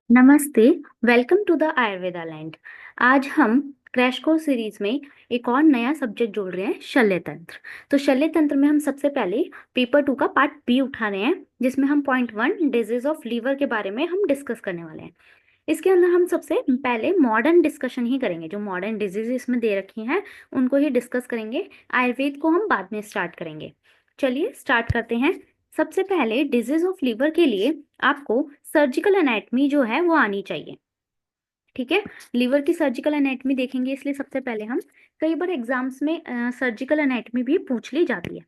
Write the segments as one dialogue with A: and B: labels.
A: नमस्ते। Welcome to the Ayurveda land. आज हम क्रैश कोर्स सीरीज में एक और नया सब्जेक्ट जोड़ रहे हैं, शल्य तंत्र। तो शल्य तंत्र में हम सबसे पहले पेपर 2 का पार्ट बी उठा रहे हैं, जिसमें हम पॉइंट 1 डिजीज ऑफ लीवर के बारे में हम डिस्कस करने वाले हैं। इसके अंदर हम सबसे पहले मॉडर्न डिस्कशन ही करेंगे, जो मॉडर्न डिजीज इसमें दे रखी हैं उनको ही डिस्कस करेंगे। आयुर्वेद को हम बाद में स्टार्ट करेंगे। चलिए स्टार्ट करते हैं। सबसे पहले डिजीज ऑफ लीवर के लिए आपको सर्जिकल एनाटमी जो है वो आनी चाहिए। ठीक है, लीवर की सर्जिकल एनाटमी देखेंगे, इसलिए सबसे पहले हम कई बार एग्जाम्स में सर्जिकल एनाटमी भी पूछ ली जाती है।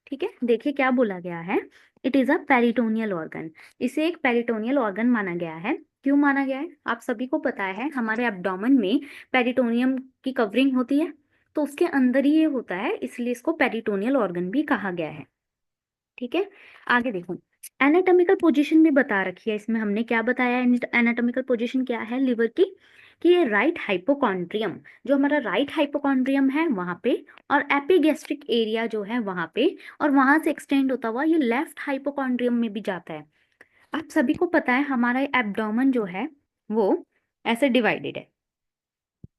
A: ठीक है, देखिए क्या बोला गया है। It is a peritoneal organ. इसे एक पेरिटोनियल ऑर्गन माना गया है। क्यों माना गया है? आप सभी को पता है, हमारे एब्डोमेन में पेरिटोनियम की कवरिंग होती है, तो उसके अंदर ही ये होता है, इसलिए इसको पेरिटोनियल ऑर्गन भी कहा गया है। ठीक है, आगे देखो। एनाटॉमिकल पोजीशन भी बता रखी है इसमें। हमने क्या बताया? एनाटॉमिकल पोजीशन क्या है लीवर की, कि ये राइट हाइपोकॉन्ड्रियम, जो हमारा राइट हाइपोकॉन्ड्रियम है वहां पे, और एपिगैस्ट्रिक एरिया जो है वहां पे, और वहां से एक्सटेंड होता हुआ ये लेफ्ट हाइपोकॉन्ड्रियम में भी जाता है। आप सभी को पता है हमारा एब्डोमेन जो है वो ऐसे डिवाइडेड है।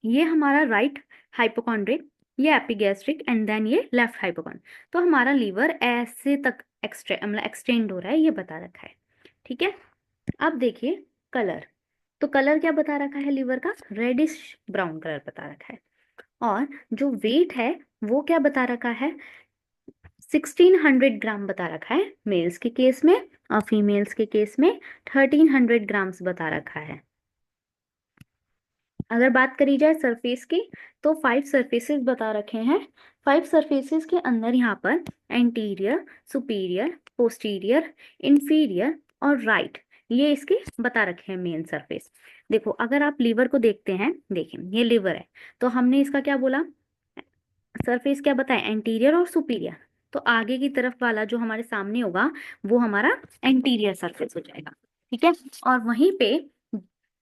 A: ये हमारा राइट हाइपोकॉन्ड्रिक, ये एपिगैस्ट्रिक, एंड देन ये लेफ्ट हाइपोकॉन्ड्रिक। तो हमारा लीवर ऐसे तक एक्सटेंड हो रहा है, ये बता रखा है। ठीक है, अब देखिए कलर। तो कलर क्या बता रखा है लीवर का? रेडिश ब्राउन कलर बता रखा है। और जो वेट है वो क्या बता रखा है? 1600 ग्राम बता रखा है मेल्स के केस में, और फीमेल्स के केस में 1300 ग्राम्स बता रखा है। अगर बात करी जाए सरफेस की, तो 5 सरफेसेस बता रखे हैं। 5 सरफेसेस के अंदर यहाँ पर एंटीरियर, सुपीरियर, पोस्टीरियर, इंफीरियर और राइट, ये इसके बता रखे हैं मेन सरफेस। देखो अगर आप लीवर को देखते हैं, देखिए ये लीवर है, तो हमने इसका क्या बोला? सरफेस क्या बताया? एंटीरियर और सुपीरियर। तो आगे की तरफ वाला जो हमारे सामने होगा वो हमारा एंटीरियर सरफेस हो जाएगा। ठीक है, और वहीं पे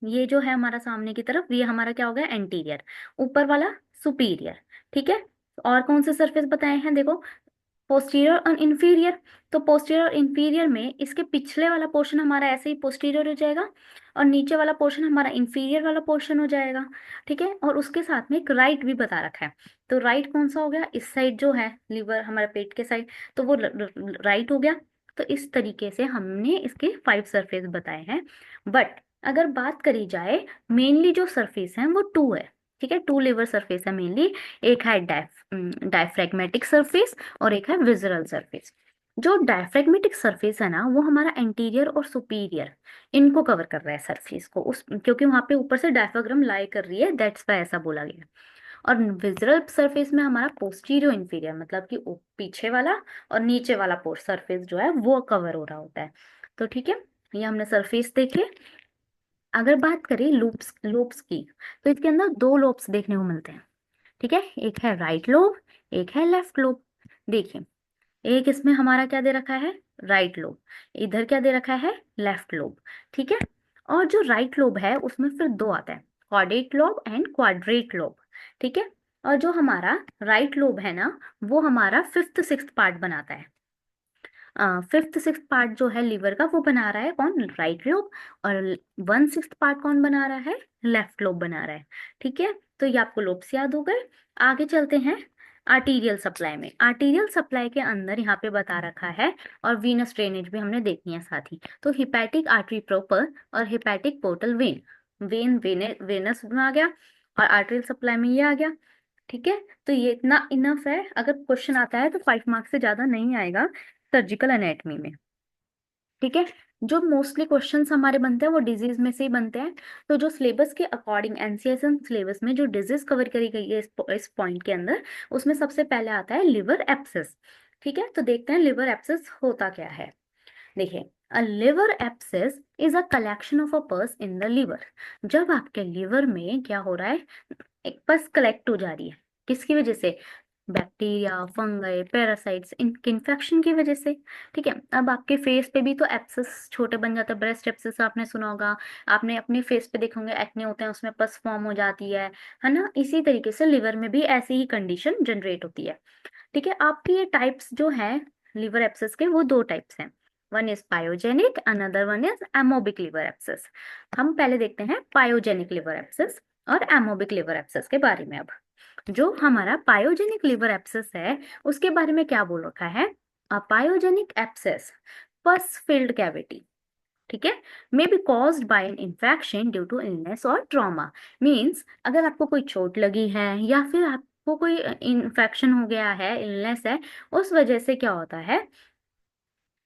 A: ये जो है हमारा सामने की तरफ, ये हमारा क्या हो गया? एंटीरियर। ऊपर वाला सुपीरियर। ठीक है, और कौन से सरफेस बताए हैं? देखो, पोस्टीरियर और इंफीरियर। तो पोस्टीरियर और इंफीरियर में इसके पिछले वाला पोर्शन हमारा ऐसे ही पोस्टीरियर हो जाएगा, और नीचे वाला पोर्शन हमारा इंफीरियर वाला पोर्शन हो जाएगा। ठीक है, और उसके साथ में एक राइट भी बता रखा है। तो राइट कौन सा हो गया? इस साइड जो है लीवर हमारे पेट के साइड, तो वो राइट हो गया। तो इस तरीके से हमने इसके 5 सरफेस बताए हैं। बट अगर बात करी जाए, मेनली जो सरफेस है वो 2 है। ठीक है, 2 लिवर सरफेस है मेनली। एक है डायफ्रेगमेटिक सरफेस, और एक है विजरल सरफेस। जो डायफ्रेगमेटिक सरफेस है ना, वो हमारा एंटीरियर और सुपीरियर इनको कवर कर रहा है सरफेस को, उस क्योंकि वहां पे ऊपर से डायफ्राग्राम लाई कर रही है, दैट्स वाई ऐसा बोला गया। और विजरल सरफेस में हमारा पोस्टीरियर इंफीरियर, मतलब कि पीछे वाला और नीचे वाला सरफेस जो है वो कवर हो रहा होता है। तो ठीक है, ये हमने सरफेस देखे। अगर बात करें लूप्स लोब्स की, तो इसके अंदर 2 लोब्स देखने को मिलते हैं। ठीक है, एक है राइट लोब, एक है लेफ्ट लोब। देखिए, एक इसमें हमारा क्या दे रखा है? Right lobe. इधर क्या दे रखा है? Left lobe. ठीक है, और जो राइट लोब है उसमें फिर 2 आता है, quadrate lobe and quadrate lobe. ठीक है, और जो हमारा राइट लोब है ना, वो हमारा 5th 6th पार्ट बनाता है। 5th 6th पार्ट जो है लीवर का, वो बना रहा है कौन? Right lobe. और 1/6 पार्ट कौन बना रहा है? लेफ्ट लोब बना रहा है। ठीक है, तो ये आपको लोब्स याद हो गए। आगे चलते हैं आर्टीरियल सप्लाई में। आर्टीरियल सप्लाई के अंदर यहाँ पे बता रखा है, और वीनस ड्रेनेज भी हमने देखनी है साथ ही। तो हिपैटिक आर्टरी प्रॉपर और हिपैटिक पोर्टल वेन, वेनस में आ गया, और आर्टरियल सप्लाई में ये आ गया। ठीक है, तो ये इतना इनफ है। अगर क्वेश्चन आता है तो 5 मार्क्स से ज्यादा नहीं आएगा सर्जिकल एनाटमी में। ठीक है, जो मोस्टली क्वेश्चंस हमारे बनते हैं वो डिजीज में से ही बनते हैं। तो जो सिलेबस के अकॉर्डिंग, एनसीएसएम सिलेबस में जो डिजीज कवर करी गई है इस पॉइंट के अंदर, उसमें सबसे पहले आता है लिवर एप्सिस। ठीक है, तो देखते हैं लिवर एप्सिस होता क्या है। देखिए, a liver abscess is a collection of a pus in the liver. जब आपके लिवर में क्या हो रहा है? एक पस कलेक्ट हो जा रही है, किसकी वजह से? बैक्टीरिया, फंगई, पैरासाइट्स, इनके इन्फेक्शन की वजह से। ठीक है, अब आपके फेस पे भी तो एप्सिस छोटे बन जाते हैं, ब्रेस्ट एप्सिस आपने सुना होगा। आपने अपने फेस पे देखोगे एक्ने होते हैं, उसमें पस फॉर्म हो जाती है ना? इसी तरीके से लिवर में भी ऐसी ही कंडीशन जनरेट होती है। ठीक है, आपके ये टाइप्स जो हैं लिवर एप्सिस के, वो 2 टाइप्स हैं। One is pyogenic, another one is amoebic liver abscess. हम पहले देखते हैं पायोजेनिक लिवर एब्सेस और एमोबिक लिवर एब्सेस के बारे में। अब जो हमारा पायोजेनिक लिवर एब्सेस है उसके बारे में क्या बोल रखा है, a pyogenic abscess pus filled cavity, ठीक है, may be caused by an infection due to illness और ट्रॉमा। मीन्स अगर आपको कोई चोट लगी है या फिर आपको कोई इन्फेक्शन हो गया है, इलनेस है, उस वजह से क्या होता है,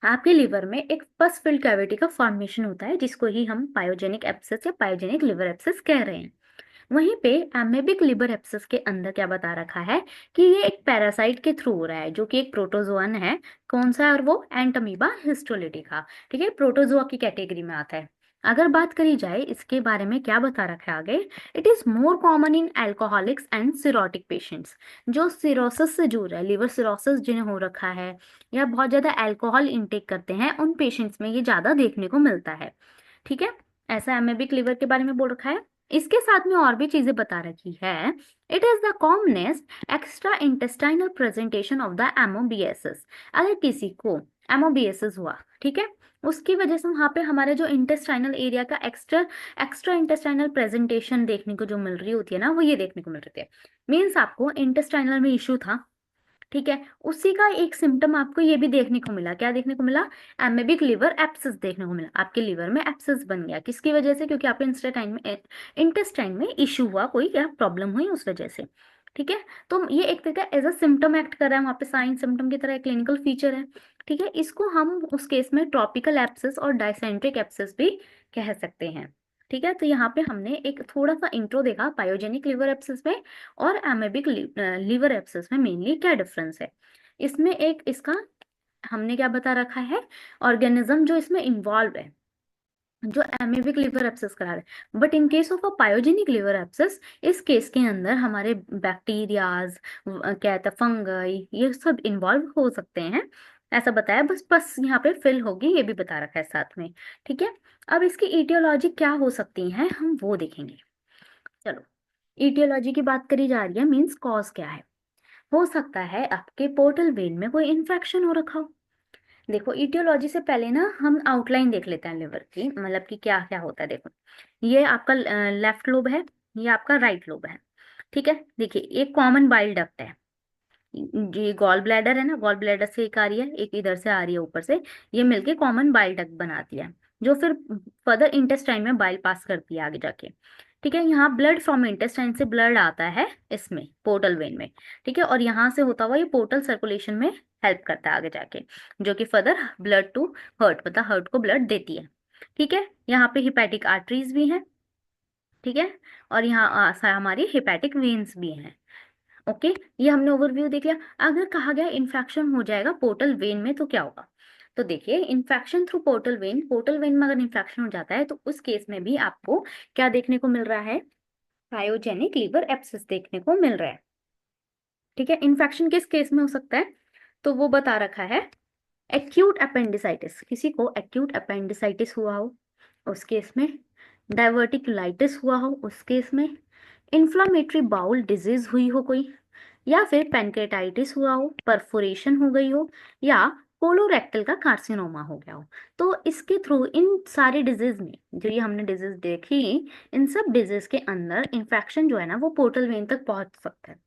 A: आपके लिवर में एक पस फिल्ड कैविटी का फॉर्मेशन होता है, जिसको ही हम पायोजेनिक एब्सेस या पायोजेनिक लिवर एब्सेस कह रहे हैं। वहीं पे एमेबिक लिवर एब्सेस के अंदर क्या बता रखा है कि ये एक पैरासाइट के थ्रू हो रहा है, जो कि एक प्रोटोजोअन है। कौन सा है, और वो एंटमीबा हिस्टोलिटिका, ठीक है, प्रोटोजोआ की कैटेगरी में आता है। अगर बात करी जाए इसके बारे में क्या बता रखा है आगे, it is more common in alcoholics and cirrhotic patients. जो सिरोसिस से जुड़ रहा है, लिवर सिरोसिस जिन्हें हो रखा है या बहुत ज्यादा अल्कोहल इंटेक करते हैं, उन पेशेंट्स में ये ज्यादा देखने को मिलता है, ठीक है। ऐसा एमेबिक लिवर के बारे में बोल रखा है। इसके साथ में और भी चीजें बता रखी है। It is the commonest extra intestinal presentation of the amoebiasis. अगर किसी को एमोबिएसिस हुआ, ठीक है, उसकी वजह से वहां पे हमारे जो इंटेस्टाइनल एरिया का एक्स्ट्रा एक्स्ट्रा इंटेस्टाइनल प्रेजेंटेशन देखने को जो मिल रही होती है ना, वो ये देखने को मिल रही है। मीन्स आपको इंटेस्टाइनल में इश्यू था, ठीक है, उसी का एक सिम्टम आपको ये भी देखने को मिला। क्या देखने को मिला, एमेबिक लिवर एब्सेस देखने को मिला। आपके लिवर में एब्सेस बन गया, किसकी वजह से, क्योंकि आपके इंटेस्टाइन में इश्यू हुआ, कोई क्या प्रॉब्लम हुई उस वजह से, ठीक है। तो ये एक तरीका एज अ सिम्टम एक्ट कर रहा है वहाँ पे, साइन सिम्टम की तरह क्लिनिकल फीचर है, ठीक है। इसको हम उस केस में ट्रॉपिकल एब्सेस और डायसेंट्रिक एब्सेस भी कह सकते हैं, ठीक है। तो यहाँ पे हमने एक थोड़ा सा इंट्रो देखा पायोजेनिक लिवर एब्सेस में और एमेबिक लिवर एब्सेस में मेनली क्या डिफरेंस है। इसमें एक इसका हमने क्या बता रखा है, ऑर्गेनिज्म जो इसमें इन्वॉल्व है, जो एमेबिक लिवर एब्सेस करा रहे हैं। But in case of a pyogenic liver abscess, इस केस के अंदर हमारे बैक्टीरियाज, क्या कहते हैं, फंगई, ये सब इन्वॉल्व हो सकते हैं, ऐसा बताया। बस बस यहाँ पे फिल होगी, ये भी बता रखा है साथ में, ठीक है। अब इसकी ईटियोलॉजी क्या हो सकती है हम वो देखेंगे। चलो, ईटियोलॉजी की बात करी जा रही है, मीन्स कॉज क्या है। हो सकता है आपके पोर्टल वेन में कोई इन्फेक्शन हो रखा हो। देखो, ईटियोलॉजी से पहले ना हम आउटलाइन देख लेते हैं लिवर की, मतलब कि क्या क्या होता है। देखो, ये आपका लेफ्ट लोब है, ये आपका राइट लोब है, ठीक है। देखिए, एक कॉमन बाइल डक्ट है, ये गॉल ब्लैडर है ना, गॉल ब्लैडर से एक आ रही है, एक इधर से आ रही है ऊपर से, ये मिलके कॉमन बाइल डक्ट बनाती है, जो फिर फर्दर इंटेस्टाइन में बाइल पास करती है आगे जाके, ठीक है। यहाँ ब्लड फ्रॉम इंटेस्टाइन से ब्लड आता है इसमें पोर्टल वेन में, ठीक है, और यहाँ से होता हुआ ये पोर्टल सर्कुलेशन में हेल्प करता है आगे जाके, जो कि फर्दर ब्लड टू हर्ट, मतलब हर्ट को ब्लड देती है, ठीक है। यहाँ पे हिपैटिक आर्टरीज भी हैं, ठीक है, और यहाँ हमारी हिपैटिक वेन्स भी हैं। ओके, ये हमने ओवरव्यू देख लिया। अगर कहा गया इन्फेक्शन हो जाएगा पोर्टल वेन में तो क्या होगा, तो देखिए, इन्फेक्शन थ्रू पोर्टल वेन में अगर इन्फेक्शन हो जाता है तो उस केस में भी आपको क्या देखने को मिल रहा है, पायोजेनिक लिवर एब्सेस देखने को मिल रहा है, ठीक है। इन्फेक्शन किस केस में हो सकता है, तो वो बता रखा है, एक्यूट अपेंडिसाइटिस, किसी को एक्यूट अपेंडिसाइटिस हुआ हो उस केस में, डाइवर्टिकुलाइटिस हुआ हो उस केस में, इन्फ्लामेटरी बाउल डिजीज हुई हो कोई, या फिर पैनक्रेटाइटिस हुआ हो, परफोरेशन हो गई हो, या कोलोरेक्टल का कार्सिनोमा हो गया हो। तो इसके थ्रू इन सारे डिजीज में, जो ये हमने डिजीज देखी, इन सब डिजीज के अंदर इन्फेक्शन जो है ना वो पोर्टल वेन तक पहुंच सकता है।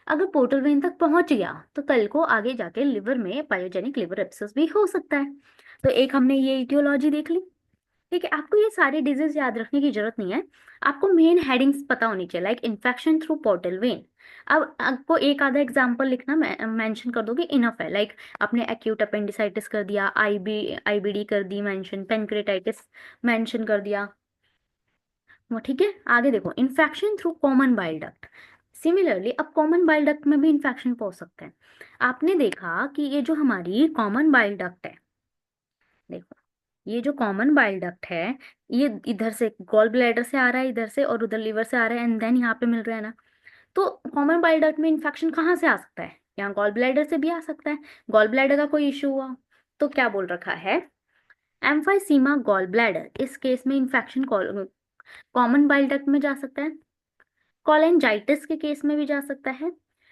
A: अगर पोर्टल वेन तक पहुंच गया तो कल को आगे जाके लिवर में पायोजेनिक लिवर एब्सेस भी हो सकता है। तो एक हमने ये इटियोलॉजी देख ली, ठीक है। आपको ये सारी डिजीज याद रखने की जरूरत नहीं है, आपको मेन हेडिंग्स पता होनी चाहिए, like infection through portal vein. अब आपको एक आधा एग्जांपल लिखना मेंशन कर दोगे इनफ है, लाइक आपने एक्यूट अपेंडिसाइटिस कर दिया, आईबीडी कर दी मेंशन, पेनक्रेटाइटिस मेंशन कर दिया, वो ठीक है। आगे देखो, infection through common bile duct. Similarly अब कॉमन बाइल डक्ट में भी इन्फेक्शन पहुंच सकता है। आपने देखा कि ये जो हमारी कॉमन बाइल डक्ट है, देखो, ये जो कॉमन बाइल डक्ट है, ये इधर से गॉल ब्लैडर से आ रहा है, इधर से, और उधर लिवर से आ रहा है, एंड देन यहाँ पे मिल रहा है ना। तो कॉमन बाइल डक्ट में इन्फेक्शन कहाँ से आ सकता है, यहाँ गॉल ब्लैडर से भी आ सकता है। गॉल ब्लैडर का कोई इश्यू हुआ तो क्या बोल रखा है, एम्फाइसीमा गॉल ब्लैडर, इस केस में इन्फेक्शन कॉमन बाइल डक्ट में जा सकता है। कोलेंजाइटिस के केस में भी जा सकता है,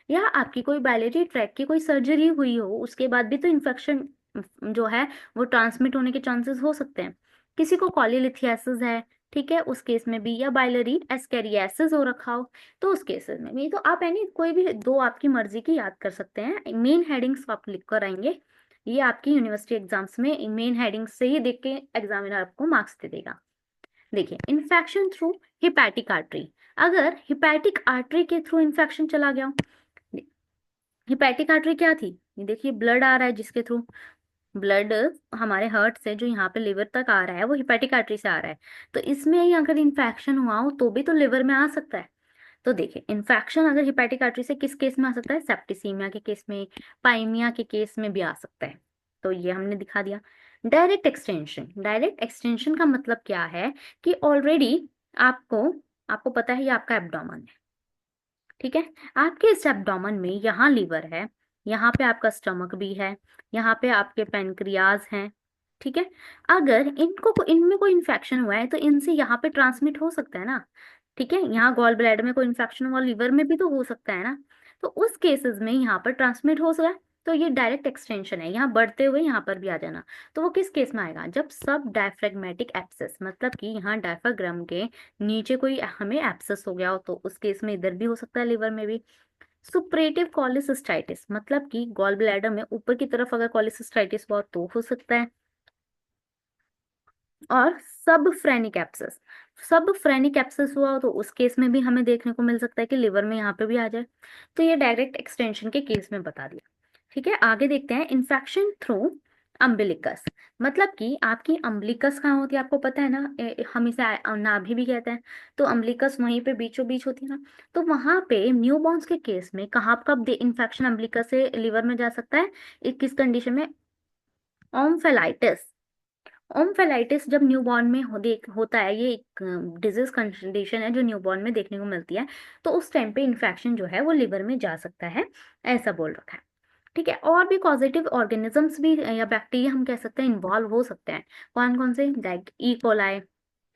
A: या आपकी कोई बायलियरी ट्रैक की कोई सर्जरी हुई हो उसके बाद भी तो इन्फेक्शन जो है वो ट्रांसमिट होने के चांसेस हो सकते हैं। किसी को कॉलीलिथियासिस है, ठीक है, उस केस में भी, या बाइलरी एस्केरियासिस हो रखा हो तो उस केसेस में भी। तो आप एनी कोई भी दो आपकी मर्जी की याद कर सकते हैं। मेन हेडिंग्स आप लिख कर आएंगे, ये आपकी यूनिवर्सिटी एग्जाम्स में मेन हेडिंग्स से ही देख के एग्जामिनर आपको मार्क्स दे देगा। देखिए, इन्फेक्शन थ्रू हिपैटिक आर्टरी, अगर हिपैटिक आर्टरी के थ्रू इन्फेक्शन चला गया, हिपैटिक आर्टरी क्या थी, ये देखिए ब्लड आ रहा है, जिसके थ्रू ब्लड हमारे हार्ट से जो यहाँ पे लिवर तक आ रहा है वो हिपैटिक आर्टरी से आ रहा है। तो इसमें ही अगर इन्फेक्शन हुआ हो तो भी तो लिवर में आ सकता है। तो देखिए, इन्फेक्शन अगर हिपैटिक आर्टरी से किस केस में आ सकता है, सेप्टिसीमिया के केस में, पाइमिया के केस में भी आ सकता है। तो ये हमने दिखा दिया। डायरेक्ट एक्सटेंशन, डायरेक्ट एक्सटेंशन का मतलब क्या है कि ऑलरेडी आपको आपको पता है ये आपका एब्डोमेन है, ठीक है, आपके इस एब्डोमेन में यहाँ लीवर है, यहाँ पे आपका स्टमक भी है, यहाँ पे आपके पेनक्रियाज हैं, ठीक है। अगर इनमें कोई इन्फेक्शन हुआ है तो इनसे यहाँ पे ट्रांसमिट हो सकता है ना, ठीक है। यहाँ गॉल ब्लैडर में कोई इन्फेक्शन हुआ, लीवर में भी तो हो सकता है ना। तो उस केसेस में यहाँ पर ट्रांसमिट हो सकता है। तो ये डायरेक्ट एक्सटेंशन है, यहाँ बढ़ते हुए यहाँ पर भी आ जाना। तो वो किस केस में आएगा, जब सब डायफ्रेगमेटिक एब्सेस, मतलब कि यहाँ डायफ्राग्राम के नीचे कोई हमें एब्सेस हो गया हो तो उस केस में इधर भी हो सकता है, लिवर में भी। सुप्रेटिव कॉलिसिस्टाइटिस, मतलब कि गॉल ब्लैडर में ऊपर की तरफ अगर कॉलिसिस्टाइटिस हुआ तो हो सकता है। और सब फ्रेनिक एब्सेस, सब फ्रेनिक एब्सेस हुआ हो तो उस केस में भी हमें देखने को मिल सकता है कि लिवर में यहाँ पे भी आ जाए। तो ये डायरेक्ट एक्सटेंशन के केस में बता दिया, ठीक है। आगे देखते हैं, इन्फेक्शन थ्रू अम्बिलिकस, मतलब कि आपकी अम्बिलिकस कहाँ होती है, आपको पता है ना, हम इसे नाभि भी कहते हैं। तो अम्बिलिकस वहीं पे बीचों बीच होती है ना। तो वहां पे न्यूबॉर्न्स के केस में कहाँ कब इन्फेक्शन अम्बिलिकस से लिवर में जा सकता है, किस कंडीशन में, ओम्फेलाइटिस। ओम्फेलाइटिस जब न्यूबॉर्न में होता है, ये एक डिजीज कंडीशन है जो न्यूबॉर्न में देखने को मिलती है। तो उस टाइम पे इन्फेक्शन जो है वो लिवर में जा सकता है, ऐसा बोल रखा है, ठीक है। और भी पॉजिटिव ऑर्गेनिजम्स भी या बैक्टीरिया हम कह सकते हैं इन्वॉल्व हो सकते हैं। कौन कौन से, like E coli,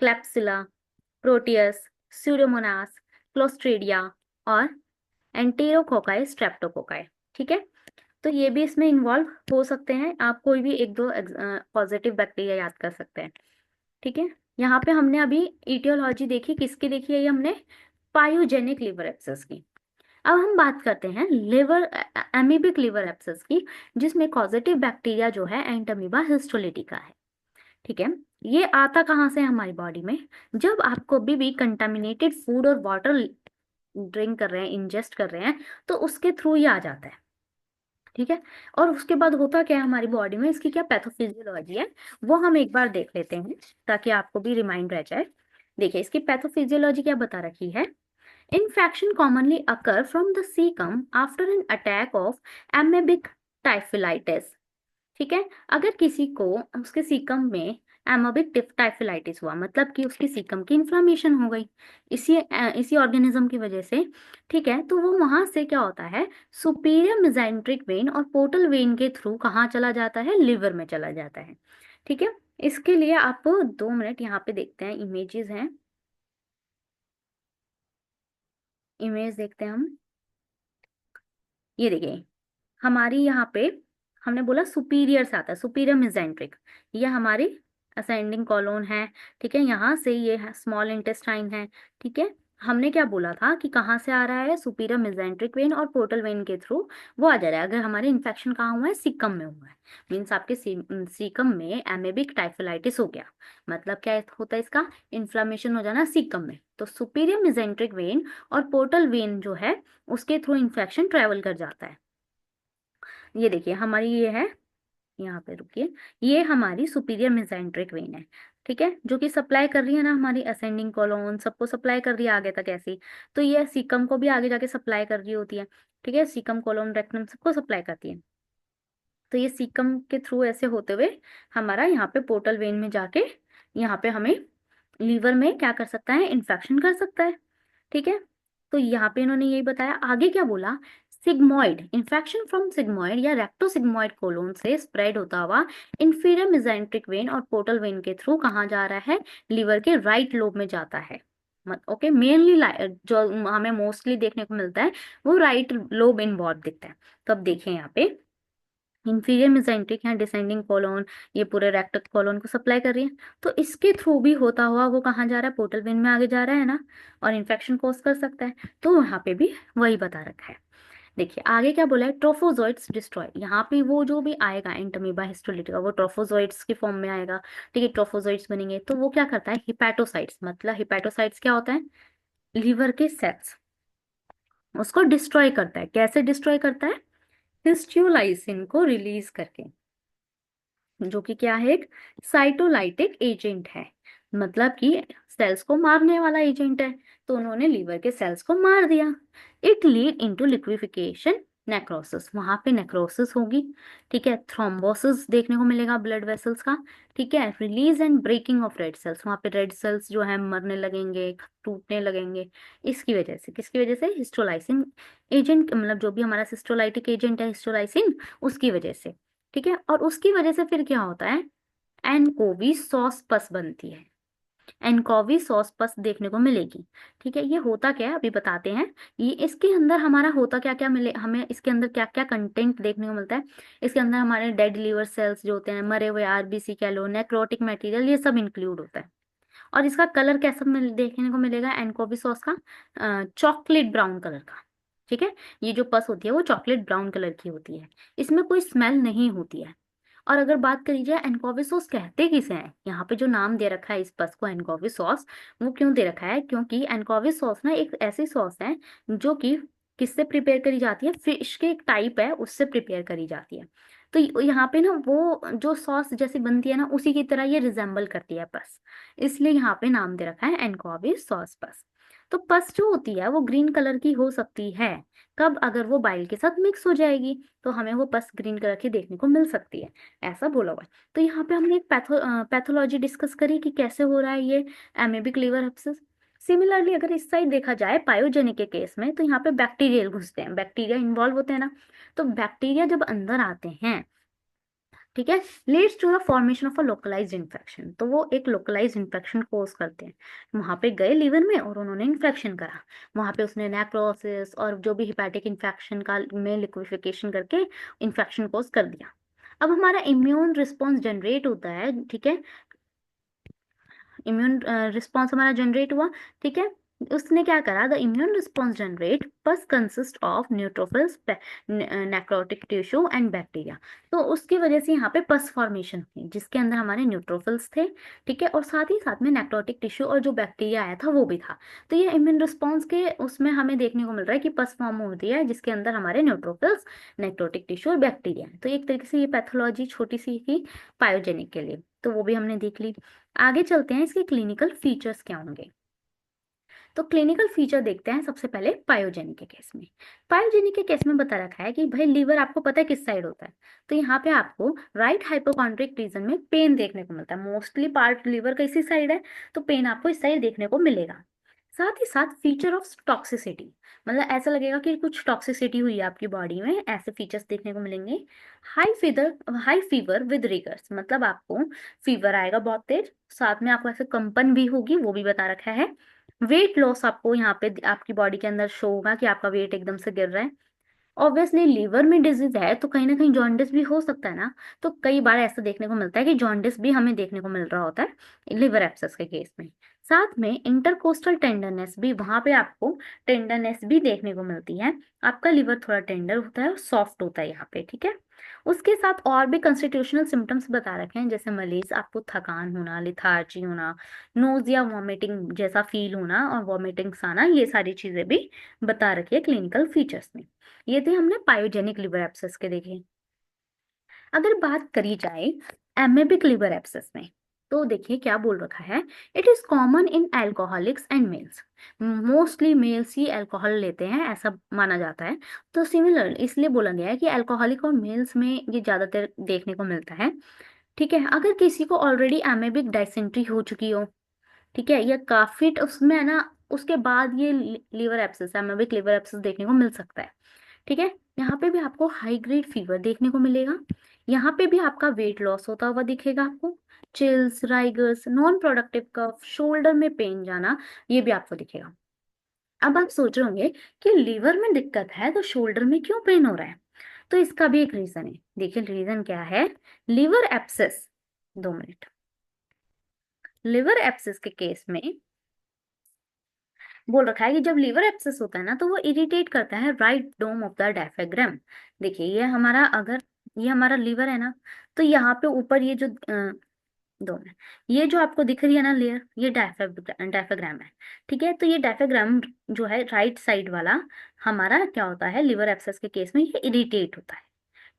A: Klebsiella, Proteus, Pseudomonas, clostridia और एंटेरोकोकाई, स्ट्रेप्टोकोकाई, ठीक है। तो ये भी इसमें इन्वॉल्व हो सकते हैं। आप कोई भी एक दो पॉजिटिव बैक्टीरिया याद कर सकते हैं, ठीक है। यहाँ पे हमने अभी इटियोलॉजी देखी, किसकी देखी है ये हमने, पायोजेनिक लिवर एब्सेस की। अब हम बात करते हैं लिवर एमीबिक लिवर एब्सेस की, जिसमें पॉजिटिव बैक्टीरिया जो है एंटमीबा हिस्टोलिटिका है, ठीक है। ये आता कहाँ से है हमारी बॉडी में, जब आप कभी भी कंटामिनेटेड फूड और वाटर ड्रिंक कर रहे हैं, इंजेस्ट कर रहे हैं, तो उसके थ्रू ये आ जाता है, ठीक है। और उसके बाद होता क्या है हमारी बॉडी में, इसकी क्या पैथोफिजियोलॉजी है वो हम एक बार देख लेते हैं ताकि आपको भी रिमाइंड रह जाए। देखिए, इसकी पैथोफिजियोलॉजी क्या बता रखी है, infection commonly occur from the caecum after an attack of amoebic typhlitis, ठीक है। अगर किसी को उसके सीकम में एमोबिक टाइफिलाइटिस हुआ, मतलब कि उसकी सीकम की इन्फ्लामेशन हो गई इसी ऑर्गेनिज्म की वजह से, ठीक है, तो वो वहां से क्या होता है, सुपीरियर मेसेंट्रिक वेन और पोर्टल वेन के थ्रू कहाँ चला जाता है, लिवर में चला जाता है, ठीक है। इसके लिए आप 2 मिनट यहाँ पे देखते हैं, इमेजेस हैं, इमेज देखते हैं हम। ये देखिए, हमारी यहाँ पे हमने बोला सुपीरियर से आता है, सुपीरियर मेसेंट्रिक, ये हमारी असेंडिंग कॉलोन है, ठीक है। यहाँ से ये स्मॉल इंटेस्टाइन है, ठीक है। हमने क्या बोला था कि कहाँ से आ रहा है, सुपीरियर मेसेंट्रिक वेन और पोर्टल वेन के थ्रू वो आ जा रहा है। अगर हमारे इन्फेक्शन कहाँ हुआ है, सीकम में हुआ है, मीन्स आपके सीकम में एमेबिक टाइफिलाइटिस हो गया, मतलब क्या होता है, इसका इन्फ्लामेशन हो जाना सीकम में। तो सुपीरियर मेसेंट्रिक वेन और पोर्टल वेन जो है उसके थ्रू इन्फेक्शन ट्रेवल कर जाता है। ये देखिए, हमारी ये है, यहाँ पे रुकिए, ये हमारी सुपीरियर मेसेंट्रिक वेन है, ठीक है, जो कि सप्लाई कर रही है ना हमारी असेंडिंग कॉलोन, सबको सप्लाई कर रही है आगे तक ऐसी। तो ये सीकम को भी आगे जाके सप्लाई कर रही होती है, ठीक है, सीकम कोलोन रेक्टम सबको सप्लाई करती है। तो ये सीकम के थ्रू ऐसे होते हुए हमारा यहाँ पे पोर्टल वेन में जाके यहाँ पे हमें लीवर में क्या कर सकता है, इन्फेक्शन कर सकता है, ठीक है। तो यहाँ पे इन्होंने यही बताया, आगे क्या बोला, सिग्मोइड, इन्फेक्शन फ्रॉम सिग्मोइड या रेक्टोसिग्मोइड कोलोन से स्प्रेड होता हुआ इंफीरियर मेसेंट्रिक वेन और पोर्टल वेन के थ्रू कहाँ जा रहा है, लिवर के राइट लोब में जाता है। ओके, मेनली जो हमें मोस्टली देखने को मिलता है वो राइट लोब इन्वॉल्व दिखता है। तो अब देखें यहाँ पे, इंफीरियर मेसेंट्रिक या डिसेंडिंग कॉलोन ये पूरे रेक्टल कॉलोन को सप्लाई कर रही है, तो इसके थ्रू भी होता हुआ वो कहाँ जा रहा है, पोर्टल वेन में आगे जा रहा है ना, और इन्फेक्शन कॉज कर सकता है। तो यहाँ पे भी वही बता रखा है। देखिए आगे क्या बोला है, ट्रोफोजोइट्स डिस्ट्रॉय, यहाँ पे वो जो भी आएगा एंटमीबा हिस्टोलिटिका वो ट्रोफोजोइट्स की फॉर्म में आएगा। ठीक है, ट्रोफोजोइट्स बनेंगे तो वो क्या करता है, हिपैटोसाइट्स, मतलब हिपैटोसाइट्स क्या होता है, लीवर के सेल्स, उसको डिस्ट्रॉय करता है। कैसे डिस्ट्रॉय करता है, हिस्टोलाइसिन को रिलीज करके, जो कि क्या है, एक साइटोलाइटिक एजेंट है, मतलब कि सेल्स को मारने वाला एजेंट है। तो उन्होंने लीवर के सेल्स को मार दिया। It lead into liquefaction, necrosis, वहां पे नेक्रोसिस होगी। ठीक है, थ्रोम्बोसिस देखने को मिलेगा ब्लड वेसल्स का। ठीक है, release and breaking of red cells, वहां पे रेड सेल्स जो है मरने लगेंगे, टूटने लगेंगे। इसकी वजह से, किसकी वजह से, हिस्टोलाइसिन एजेंट, मतलब जो भी हमारा सिस्टोलाइटिक एजेंट है हिस्टोलाइसिन, उसकी वजह से। ठीक है, और उसकी वजह से फिर क्या होता है, एनकोवी सॉस पस बनती है। एनकोवी सॉस पस देखने को मिलेगी। ठीक है, ये होता क्या है अभी बताते हैं। ये इसके अंदर हमारा होता क्या क्या मिले, हमें इसके अंदर क्या क्या कंटेंट देखने को मिलता है। इसके अंदर हमारे डेड लिवर सेल्स जो होते हैं, मरे हुए आरबीसी कह लो, नेक्रोटिक मटेरियल, ये सब इंक्लूड होता है। और इसका कलर कैसा देखने को मिलेगा एनकोवी सॉस का, चॉकलेट ब्राउन कलर का। ठीक है, ये जो पस होती है वो चॉकलेट ब्राउन कलर की होती है, इसमें कोई स्मेल नहीं होती है। और अगर बात करी जाए एनकोवी सॉस कहते किसे हैं, यहाँ पे जो नाम दे रखा है इस पस को एनकोवी सॉस, वो क्यों दे रखा है, क्योंकि एनकोवी सॉस ना एक ऐसी सॉस है जो कि किससे प्रिपेयर करी जाती है, फिश के एक टाइप है उससे प्रिपेयर करी जाती है। तो यहाँ पे ना वो जो सॉस जैसी बनती है ना, उसी की तरह ये रिजेंबल करती है पस, इसलिए यहाँ पे नाम दे रखा है एनकोवी सॉस पस। तो पस जो होती है वो ग्रीन कलर की हो सकती है, कब, अगर वो बाइल के साथ मिक्स हो जाएगी तो हमें वो पस ग्रीन कलर की देखने को मिल सकती है, ऐसा बोला हुआ है। तो यहाँ पे हमने एक पैथोलॉजी डिस्कस करी कि कैसे हो रहा है ये एमेबिक लीवर एब्सेस। सिमिलरली अगर इस साइड देखा जाए पायोजेनिक के केस में, तो यहाँ पे बैक्टीरियल घुसते हैं, बैक्टीरिया इन्वॉल्व होते हैं ना। तो बैक्टीरिया जब अंदर आते हैं, ठीक है, leads to the formation of a localised infection, तो वो एक लोकलाइज्ड इन्फेक्शन कोज करते हैं। वहां पे गए लीवर में और उन्होंने इन्फेक्शन करा, वहां पे उसने नेक्रोसिस और जो भी हिपैटिक इन्फेक्शन का में लिक्विफिकेशन करके इन्फेक्शन कोज कर दिया। अब हमारा इम्यून रिस्पॉन्स जनरेट होता है। ठीक है, इम्यून रिस्पॉन्स हमारा जनरेट हुआ। ठीक है, उसने क्या करा, द इम्यून रिस्पॉन्स जनरेट पस consist of neutrophils, necrotic tissue and bacteria. तो उसकी वजह से यहाँ पे पस फॉर्मेशन हुई जिसके अंदर हमारे न्यूट्रोफिल्स थे। ठीक है, और साथ ही साथ में नेक्रोटिक टिश्यू और जो बैक्टीरिया आया था वो भी था। तो ये इम्यून रिस्पॉन्स के उसमें हमें देखने को मिल रहा है कि पस फॉर्म होती है जिसके अंदर हमारे न्यूट्रोफिल्स, नेक्रोटिक टिश्यू और बैक्टीरिया। तो एक तरीके से ये पैथोलॉजी छोटी सी थी पायोजेनिक के लिए, तो वो भी हमने देख ली। आगे चलते हैं, इसके क्लिनिकल फीचर्स क्या होंगे। तो क्लिनिकल फीचर देखते हैं सबसे पहले पायोजेनिक के केस में। पायोजेनिक के केस में बता रखा है कि भाई लीवर आपको पता है किस साइड होता है, तो यहाँ पे आपको राइट हाइपोकॉन्ड्रिक रीजन में पेन देखने को मिलता है। मोस्टली पार्ट लीवर का इसी साइड है, तो पेन आपको इस साइड देखने को मिलेगा। साथ ही साथ फीचर ऑफ टॉक्सिसिटी, मतलब ऐसा लगेगा कि कुछ टॉक्सिसिटी हुई है आपकी बॉडी में, ऐसे फीचर्स देखने को मिलेंगे। हाई फीवर विद रिगर्स, मतलब आपको फीवर आएगा बहुत तेज, साथ में आपको ऐसे कंपन भी होगी, वो भी बता रखा है। वेट लॉस आपको यहाँ पे आपकी बॉडी के अंदर शो होगा कि आपका वेट एकदम से गिर रहा है। ऑब्वियसली लीवर में डिजीज है तो कहीं ना कहीं जॉन्डिस भी हो सकता है ना, तो कई बार ऐसा देखने को मिलता है कि जॉन्डिस भी हमें देखने को मिल रहा होता है लिवर एब्सेस के केस में। साथ में इंटरकोस्टल टेंडरनेस भी, वहां पे आपको टेंडरनेस भी देखने को मिलती है। आपका लिवर थोड़ा टेंडर होता है और सॉफ्ट होता है यहाँ पे। ठीक है, उसके साथ और भी कंस्टिट्यूशनल सिम्टम्स बता रखे हैं, जैसे मलेज, आपको थकान होना, लिथार्जी होना, नोजिया वॉमिटिंग जैसा फील होना और वॉमिटिंग्स आना, ये सारी चीजें भी बता रखी है क्लिनिकल फीचर्स में। ये थे हमने पायोजेनिक लिवर एब्सेस के देखे। अगर बात करी जाए एमेबिक लिवर एब्सेस में, तो देखिए क्या बोल रखा है, it is common in alcoholics and males, mostly males ही अल्कोहल लेते हैं ऐसा माना जाता है। तो सिमिलर इसलिए बोला गया है कि अल्कोहलिक और मेल्स में ये ज्यादातर देखने को मिलता है। ठीक है, अगर किसी को ऑलरेडी एमेबिक डायसेंट्री हो चुकी हो, ठीक है, या काफी उसमें है ना, उसके बाद ये liver abscess, amoebic liver abscess देखने को मिल सकता है। ठीक है, यहाँ पे भी आपको हाई ग्रेड फीवर देखने को मिलेगा, यहाँ पे भी आपका वेट लॉस होता हुआ दिखेगा आपको, chills, rigors, non productive cough, shoulder में पेन जाना, ये भी आपको दिखेगा। अब आप सोच रहे होंगे कि लीवर में दिक्कत है तो शोल्डर में क्यों पेन हो रहा है। तो इसका भी एक रीजन है, देखिए रीजन क्या है, liver abscess. 2 minute. Liver abscess के केस में बोल रखा है कि जब लीवर एब्सेस होता है ना तो वो इरिटेट करता है right dome of the diaphragm. देखिए ये हमारा, अगर ये हमारा लीवर है ना, तो यहाँ पे ऊपर ये जो दोनों, ये जो आपको दिख रही है ना लेयर, ये डायफ्राम है। ठीक है, तो ये डायफ्राम जो है राइट साइड वाला हमारा क्या होता है, लिवर एब्सेस के केस में ये इरिटेट होता है।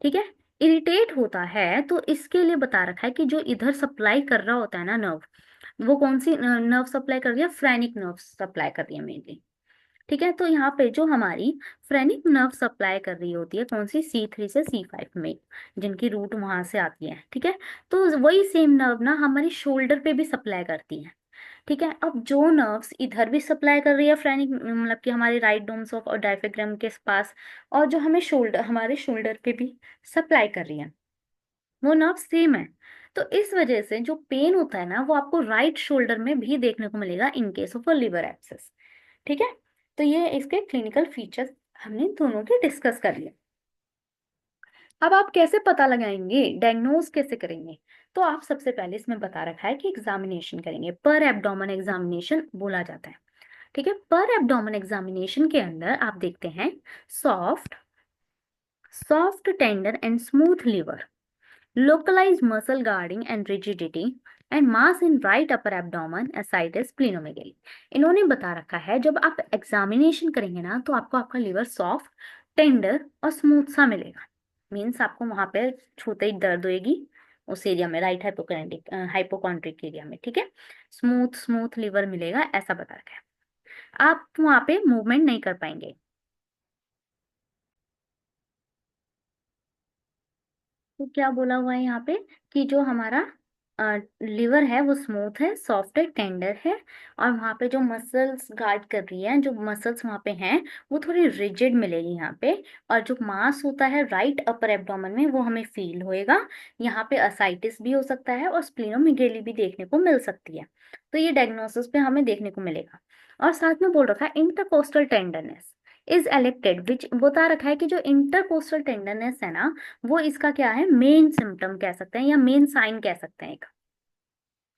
A: ठीक है, इरिटेट होता है तो इसके लिए बता रखा है कि जो इधर सप्लाई कर रहा होता है ना नर्व, वो कौन सी नर्व सप्लाई कर रही है, फ्रेनिक नर्व सप्लाई कर रही है मेनली। ठीक है, तो यहाँ पे जो हमारी फ्रेनिक नर्व सप्लाई कर रही होती है कौन सी, C3 से C5 में, जिनकी रूट वहां से आती है। ठीक है, तो वही सेम नर्व ना हमारी शोल्डर पे भी सप्लाई करती है। ठीक है, अब जो नर्व्स इधर भी सप्लाई कर रही है फ्रेनिक, मतलब कि हमारे राइट डोम्स ऑफ और डायफ्राम के पास, और जो हमें शोल्डर, हमारे शोल्डर पे भी सप्लाई कर रही है, वो नर्व सेम है। तो इस वजह से जो पेन होता है ना वो आपको राइट शोल्डर में भी देखने को मिलेगा इन case of a liver abscess. ठीक है, तो ये इसके क्लिनिकल फीचर्स हमने दोनों के डिस्कस कर लिए। अब आप कैसे पता लगाएंगे, डायग्नोज कैसे करेंगे, तो आप सबसे पहले इसमें बता रखा है कि एग्जामिनेशन करेंगे, पर एब्डोमेन एग्जामिनेशन बोला जाता है। ठीक है, पर एब्डोमेन एग्जामिनेशन के अंदर आप देखते हैं soft soft tender and smooth liver, localized muscle guarding and rigidity and mass in right upper abdomen ascites splenomegaly। इन्होंने बता रखा है जब आप एग्जामिनेशन करेंगे ना तो आपको आपका लिवर सॉफ्ट, टेंडर और स्मूथ सा मिलेगा। मीन्स आपको वहां पे छूते ही दर्द होएगी उस एरिया में, राइट हाइपोकॉन्ड्रिक एरिया में। ठीक है, स्मूथ स्मूथ लिवर मिलेगा ऐसा बता रखा है। आप वहां पे मूवमेंट नहीं कर पाएंगे। तो क्या बोला हुआ है यहाँ पे कि जो हमारा लिवर है वो स्मूथ है, सॉफ्ट है, टेंडर है, और वहाँ पे जो मसल्स गार्ड कर रही है, जो मसल्स वहाँ पे हैं वो थोड़ी रिजिड मिलेगी यहाँ पे, और जो मास होता है राइट अपर एब्डोमेन में वो हमें फील होएगा। यहाँ पे असाइटिस भी हो सकता है और स्प्लीनोमेगेली भी देखने को मिल सकती है। तो ये डायग्नोसिस पे हमें देखने को मिलेगा। और साथ में बोल रखा है इंटरकोस्टल टेंडरनेस इज एलेक्टेड, विच बता रखा है कि जो इंटरकोस्टल टेंडरनेस है ना वो इसका क्या है, मेन सिम्टम कह सकते हैं या मेन साइन कह सकते हैं एक।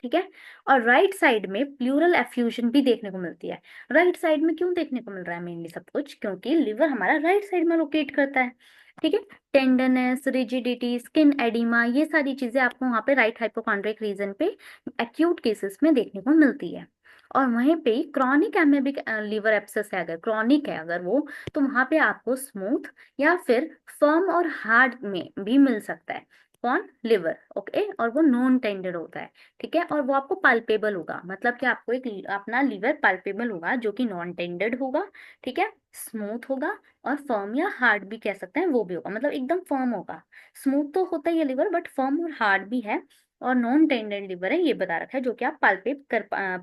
A: ठीक है, और राइट साइड में प्लूरल एफ्यूजन भी देखने को मिलती है। राइट साइड में क्यों देखने को मिल रहा है मेनली सब कुछ, क्योंकि लिवर हमारा राइट साइड में लोकेट करता है। ठीक है, टेंडरनेस, रिजिडिटी, स्किन एडिमा, ये सारी चीजें आपको वहां पे राइट हाइपोकॉन्ड्रिक रीजन पे एक्यूट केसेस में देखने को मिलती है। और वहीं पे क्रॉनिक एमेबिक लिवर एब्सेस है, अगर क्रॉनिक है अगर वो, तो वहां पे आपको स्मूथ या फिर फर्म और हार्ड में भी मिल सकता है। कौन, लिवर, ओके, और वो नॉन टेंडर होता है। ठीक है, और वो आपको पाल्पेबल होगा, मतलब कि आपको एक अपना लीवर पाल्पेबल होगा जो कि नॉन टेंडर्ड होगा। ठीक है, स्मूथ होगा, और फर्म या हार्ड भी कह सकते हैं वो भी होगा, मतलब एकदम फर्म होगा। स्मूथ तो होता ही है लिवर, बट फर्म और हार्ड भी है, और नॉन टेंडर्ड लिवर है ये बता रखा है, जो कि आप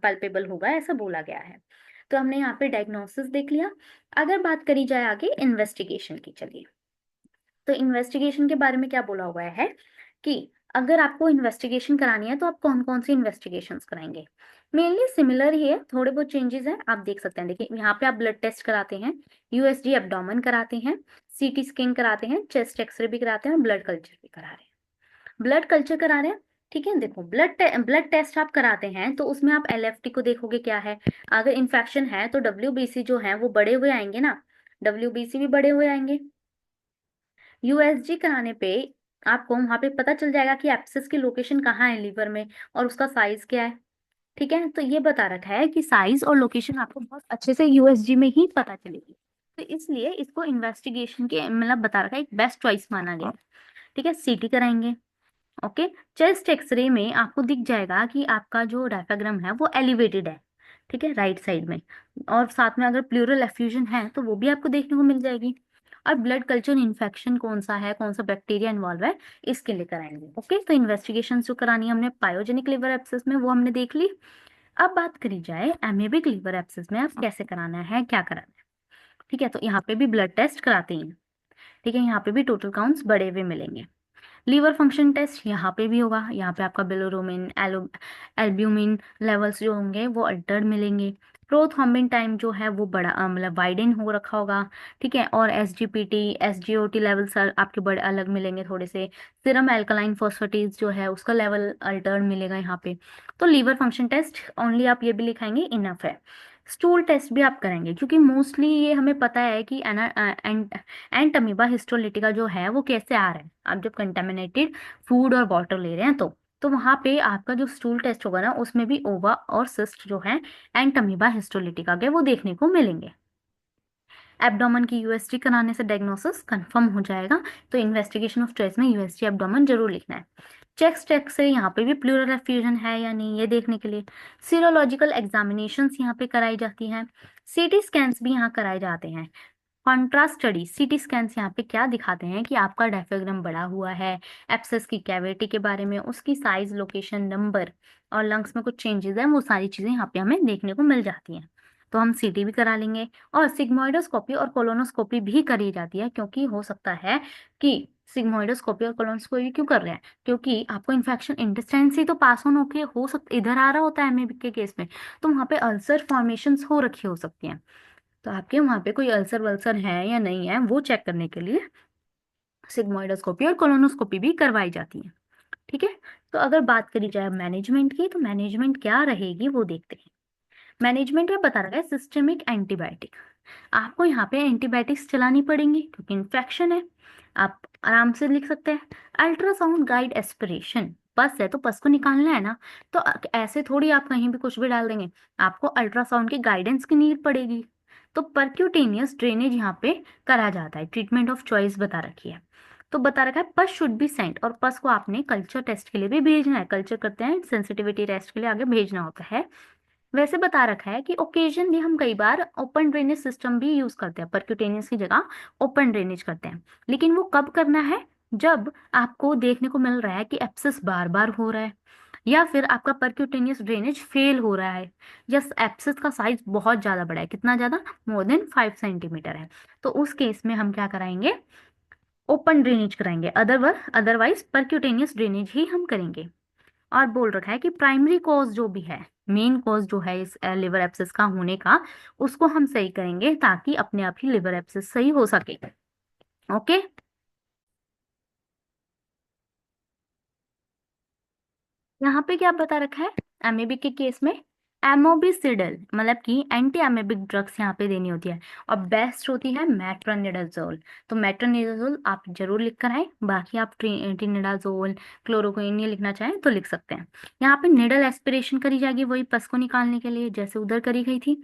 A: पाल्पेबल होगा ऐसा बोला गया है। तो हमने यहाँ पे डायग्नोसिस देख लिया। अगर बात करी जाए आगे इन्वेस्टिगेशन की, चलिए, तो इन्वेस्टिगेशन के बारे में क्या बोला हुआ है कि अगर आपको इन्वेस्टिगेशन करानी है तो आप कौन कौन सी इन्वेस्टिगेशंस कराएंगे। मेनली सिमिलर ही है, थोड़े बहुत चेंजेस हैं, आप देख सकते हैं। देखिए यहाँ पे आप ब्लड टेस्ट कराते हैं, यूएसजी एब्डोमेन कराते हैं, सीटी स्कैन कराते हैं, चेस्ट एक्सरे भी कराते हैं, और ब्लड कल्चर भी करा रहे हैं। ब्लड कल्चर करा रहे हैं, ठीक है, देखो ब्लड टेस्ट आप कराते हैं तो उसमें आप एलएफटी को देखोगे क्या है। अगर इन्फेक्शन है तो डब्ल्यूबीसी जो है वो बढ़े हुए आएंगे ना, डब्ल्यूबीसी भी बढ़े हुए आएंगे। यूएसजी कराने पे आपको वहां पे पता चल जाएगा कि एब्सेस की लोकेशन कहाँ है लीवर में, और उसका साइज क्या है। ठीक है, तो ये बता रखा है कि साइज और लोकेशन आपको बहुत अच्छे से यूएसजी में ही पता चलेगी, तो इसलिए इसको इन्वेस्टिगेशन के मतलब बता रखा है, एक बेस्ट चॉइस माना गया है। ठीक है, सीटी कराएंगे, ओके। चेस्ट एक्सरे में आपको दिख जाएगा कि आपका जो डायफ्राम है वो एलिवेटेड है, ठीक है, राइट साइड में, और साथ में अगर प्लूरल एफ्यूजन है तो वो भी आपको देखने को मिल जाएगी। और ब्लड कल्चर इन्फेक्शन कौन सा है, कौन सा बैक्टीरिया इन्वॉल्व है, इसके लिए कराएंगे। ओके, तो इन्वेस्टिगेशन जो करानी है हमने पायोजेनिक लिवर एब्सेस में वो हमने देख ली। अब बात करी जाए एमेबिक लिवर एब्सेस में आप कैसे कराना है, क्या कराना है। ठीक है, तो यहाँ पे भी ब्लड टेस्ट कराते हैं। ठीक है, यहाँ पे भी टोटल काउंट्स बढ़े हुए मिलेंगे। लीवर फंक्शन टेस्ट यहाँ पे भी होगा, यहाँ पे आपका बिलोरुबिन, एल्ब्यूमिन लेवल्स जो होंगे वो अल्टर्ड मिलेंगे। प्रोथ्रोम्बिन टाइम जो है वो बड़ा मतलब वाइडन हो रखा होगा, ठीक है। और एसजीपीटी एसजीओटी लेवल्स आपके बड़े अलग मिलेंगे थोड़े से। सीरम एल्कलाइन फॉस्फेटेज जो है उसका लेवल अल्टर्ड मिलेगा यहाँ पे। तो लीवर फंक्शन टेस्ट ओनली आप ये भी लिखाएंगे इनफ है। स्टूल टेस्ट भी आप करेंगे क्योंकि मोस्टली ये हमें पता है कि एंट अमीबा हिस्टोलिटिका जो है वो कैसे आ रहा है, आप जब कंटेमिनेटेड फूड और वाटर ले रहे हैं तो वहां पे आपका जो स्टूल टेस्ट होगा ना उसमें भी ओवा और सिस्ट जो है एंटमीबा हिस्टोलिटिका के वो देखने को मिलेंगे। एब्डोमेन की यूएसजी कराने से डायग्नोसिस कंफर्म हो जाएगा। तो इन्वेस्टिगेशन ऑफ चॉइस में यूएसजी एब्डोमेन जरूर लिखना है। चेस्ट चेक से यहाँ पे भी प्लूरल एफ्यूजन है या नहीं ये देखने के लिए सीरोलॉजिकल एग्जामिनेशंस यहाँ पे कराई जाती हैं। सीटी स्कैन्स भी यहाँ कराए जाते हैं। कॉन्ट्रास्ट स्टडी सीटी स्कैन्स यहाँ पे क्या दिखाते हैं कि आपका डायफ्राम बढ़ा हुआ है, एब्सेस की कैविटी के बारे में, उसकी साइज, लोकेशन, नंबर और लंग्स में कुछ चेंजेस हैं, वो सारी चीजें यहाँ पे हमें देखने को मिल जाती हैं। तो हम सीटी भी करा लेंगे। और सिग्मोइडोस्कोपी और कोलोनोस्कोपी भी करी जाती है क्योंकि हो सकता है कि सिग्मोइडोस्कोपी और कोलोनोस्कोपी क्यों कर रहे हैं, क्योंकि आपको इन्फेक्शन इंटेस्टाइन से तो पास ऑन होके हो सकता इधर आ रहा होता है एमएबी के केस में, तो वहाँ पे अल्सर फॉर्मेशंस हो रखी हो सकती हैं। तो आपके वहां पे कोई अल्सर वल्सर है या नहीं है वो चेक करने के लिए सिग्मोइडोस्कोपी और कोलोनोस्कोपी भी करवाई जाती है, ठीक है। तो अगर बात करी जाए मैनेजमेंट की तो मैनेजमेंट क्या रहेगी वो देखते हैं। मैनेजमेंट में बता रखा है सिस्टेमिक एंटीबायोटिक, आपको यहाँ पे एंटीबायोटिक्स चलानी पड़ेंगी क्योंकि इन्फेक्शन है। आप आराम से लिख सकते हैं अल्ट्रासाउंड गाइड एस्पिरेशन, पस है तो पस को निकालना है ना, तो ऐसे थोड़ी आप कहीं भी कुछ भी डाल देंगे, आपको अल्ट्रासाउंड की गाइडेंस की नीड पड़ेगी। तो परक्यूटेनियस ड्रेनेज यहाँ पे करा जाता है, ट्रीटमेंट ऑफ चॉइस बता रखी है। तो बता रखा है पस शुड बी सेंट, और पस को आपने कल्चर टेस्ट के लिए भी भेजना है, कल्चर करते हैं सेंसिटिविटी टेस्ट के लिए आगे भेजना होता है। वैसे बता रखा है कि ओकेजनली हम कई बार ओपन ड्रेनेज सिस्टम भी यूज करते हैं, परक्यूटेनियस की जगह ओपन ड्रेनेज करते हैं, लेकिन वो कब करना है, जब आपको देखने को मिल रहा है कि एप्सिस बार बार हो रहा है, या फिर आपका परक्यूटेनियस ड्रेनेज फेल हो रहा है, या एप्सिस का साइज बहुत ज्यादा बड़ा है, कितना ज्यादा, मोर देन 5 सेंटीमीटर है, तो उस केस में हम क्या कराएंगे, ओपन ड्रेनेज कराएंगे, अदरवाइज परक्यूटेनियस ड्रेनेज ही हम करेंगे। और बोल रखा है कि प्राइमरी कॉज जो भी है, मेन कॉज जो है इस लिवर एब्सेस का होने का, उसको हम सही करेंगे ताकि अपने आप ही लिवर एब्सेस सही हो सके। ओके। यहाँ पे क्या बता रखा है, एमेबिक के केस में एमोबिसिडल मतलब कि एंटी एमेबिक ड्रग्स यहाँ पे देनी होती है, और बेस्ट होती है मेट्रोनिडाजोल। तो मेट्रोनिडाजोल आप जरूर लिख कर आए, बाकी आप ट्रिनिडाजोल, क्लोरोक्विन ये लिखना चाहें तो लिख सकते हैं। यहाँ पे निडल एस्पिरेशन करी जाएगी वही पस को निकालने के लिए जैसे उधर करी गई थी।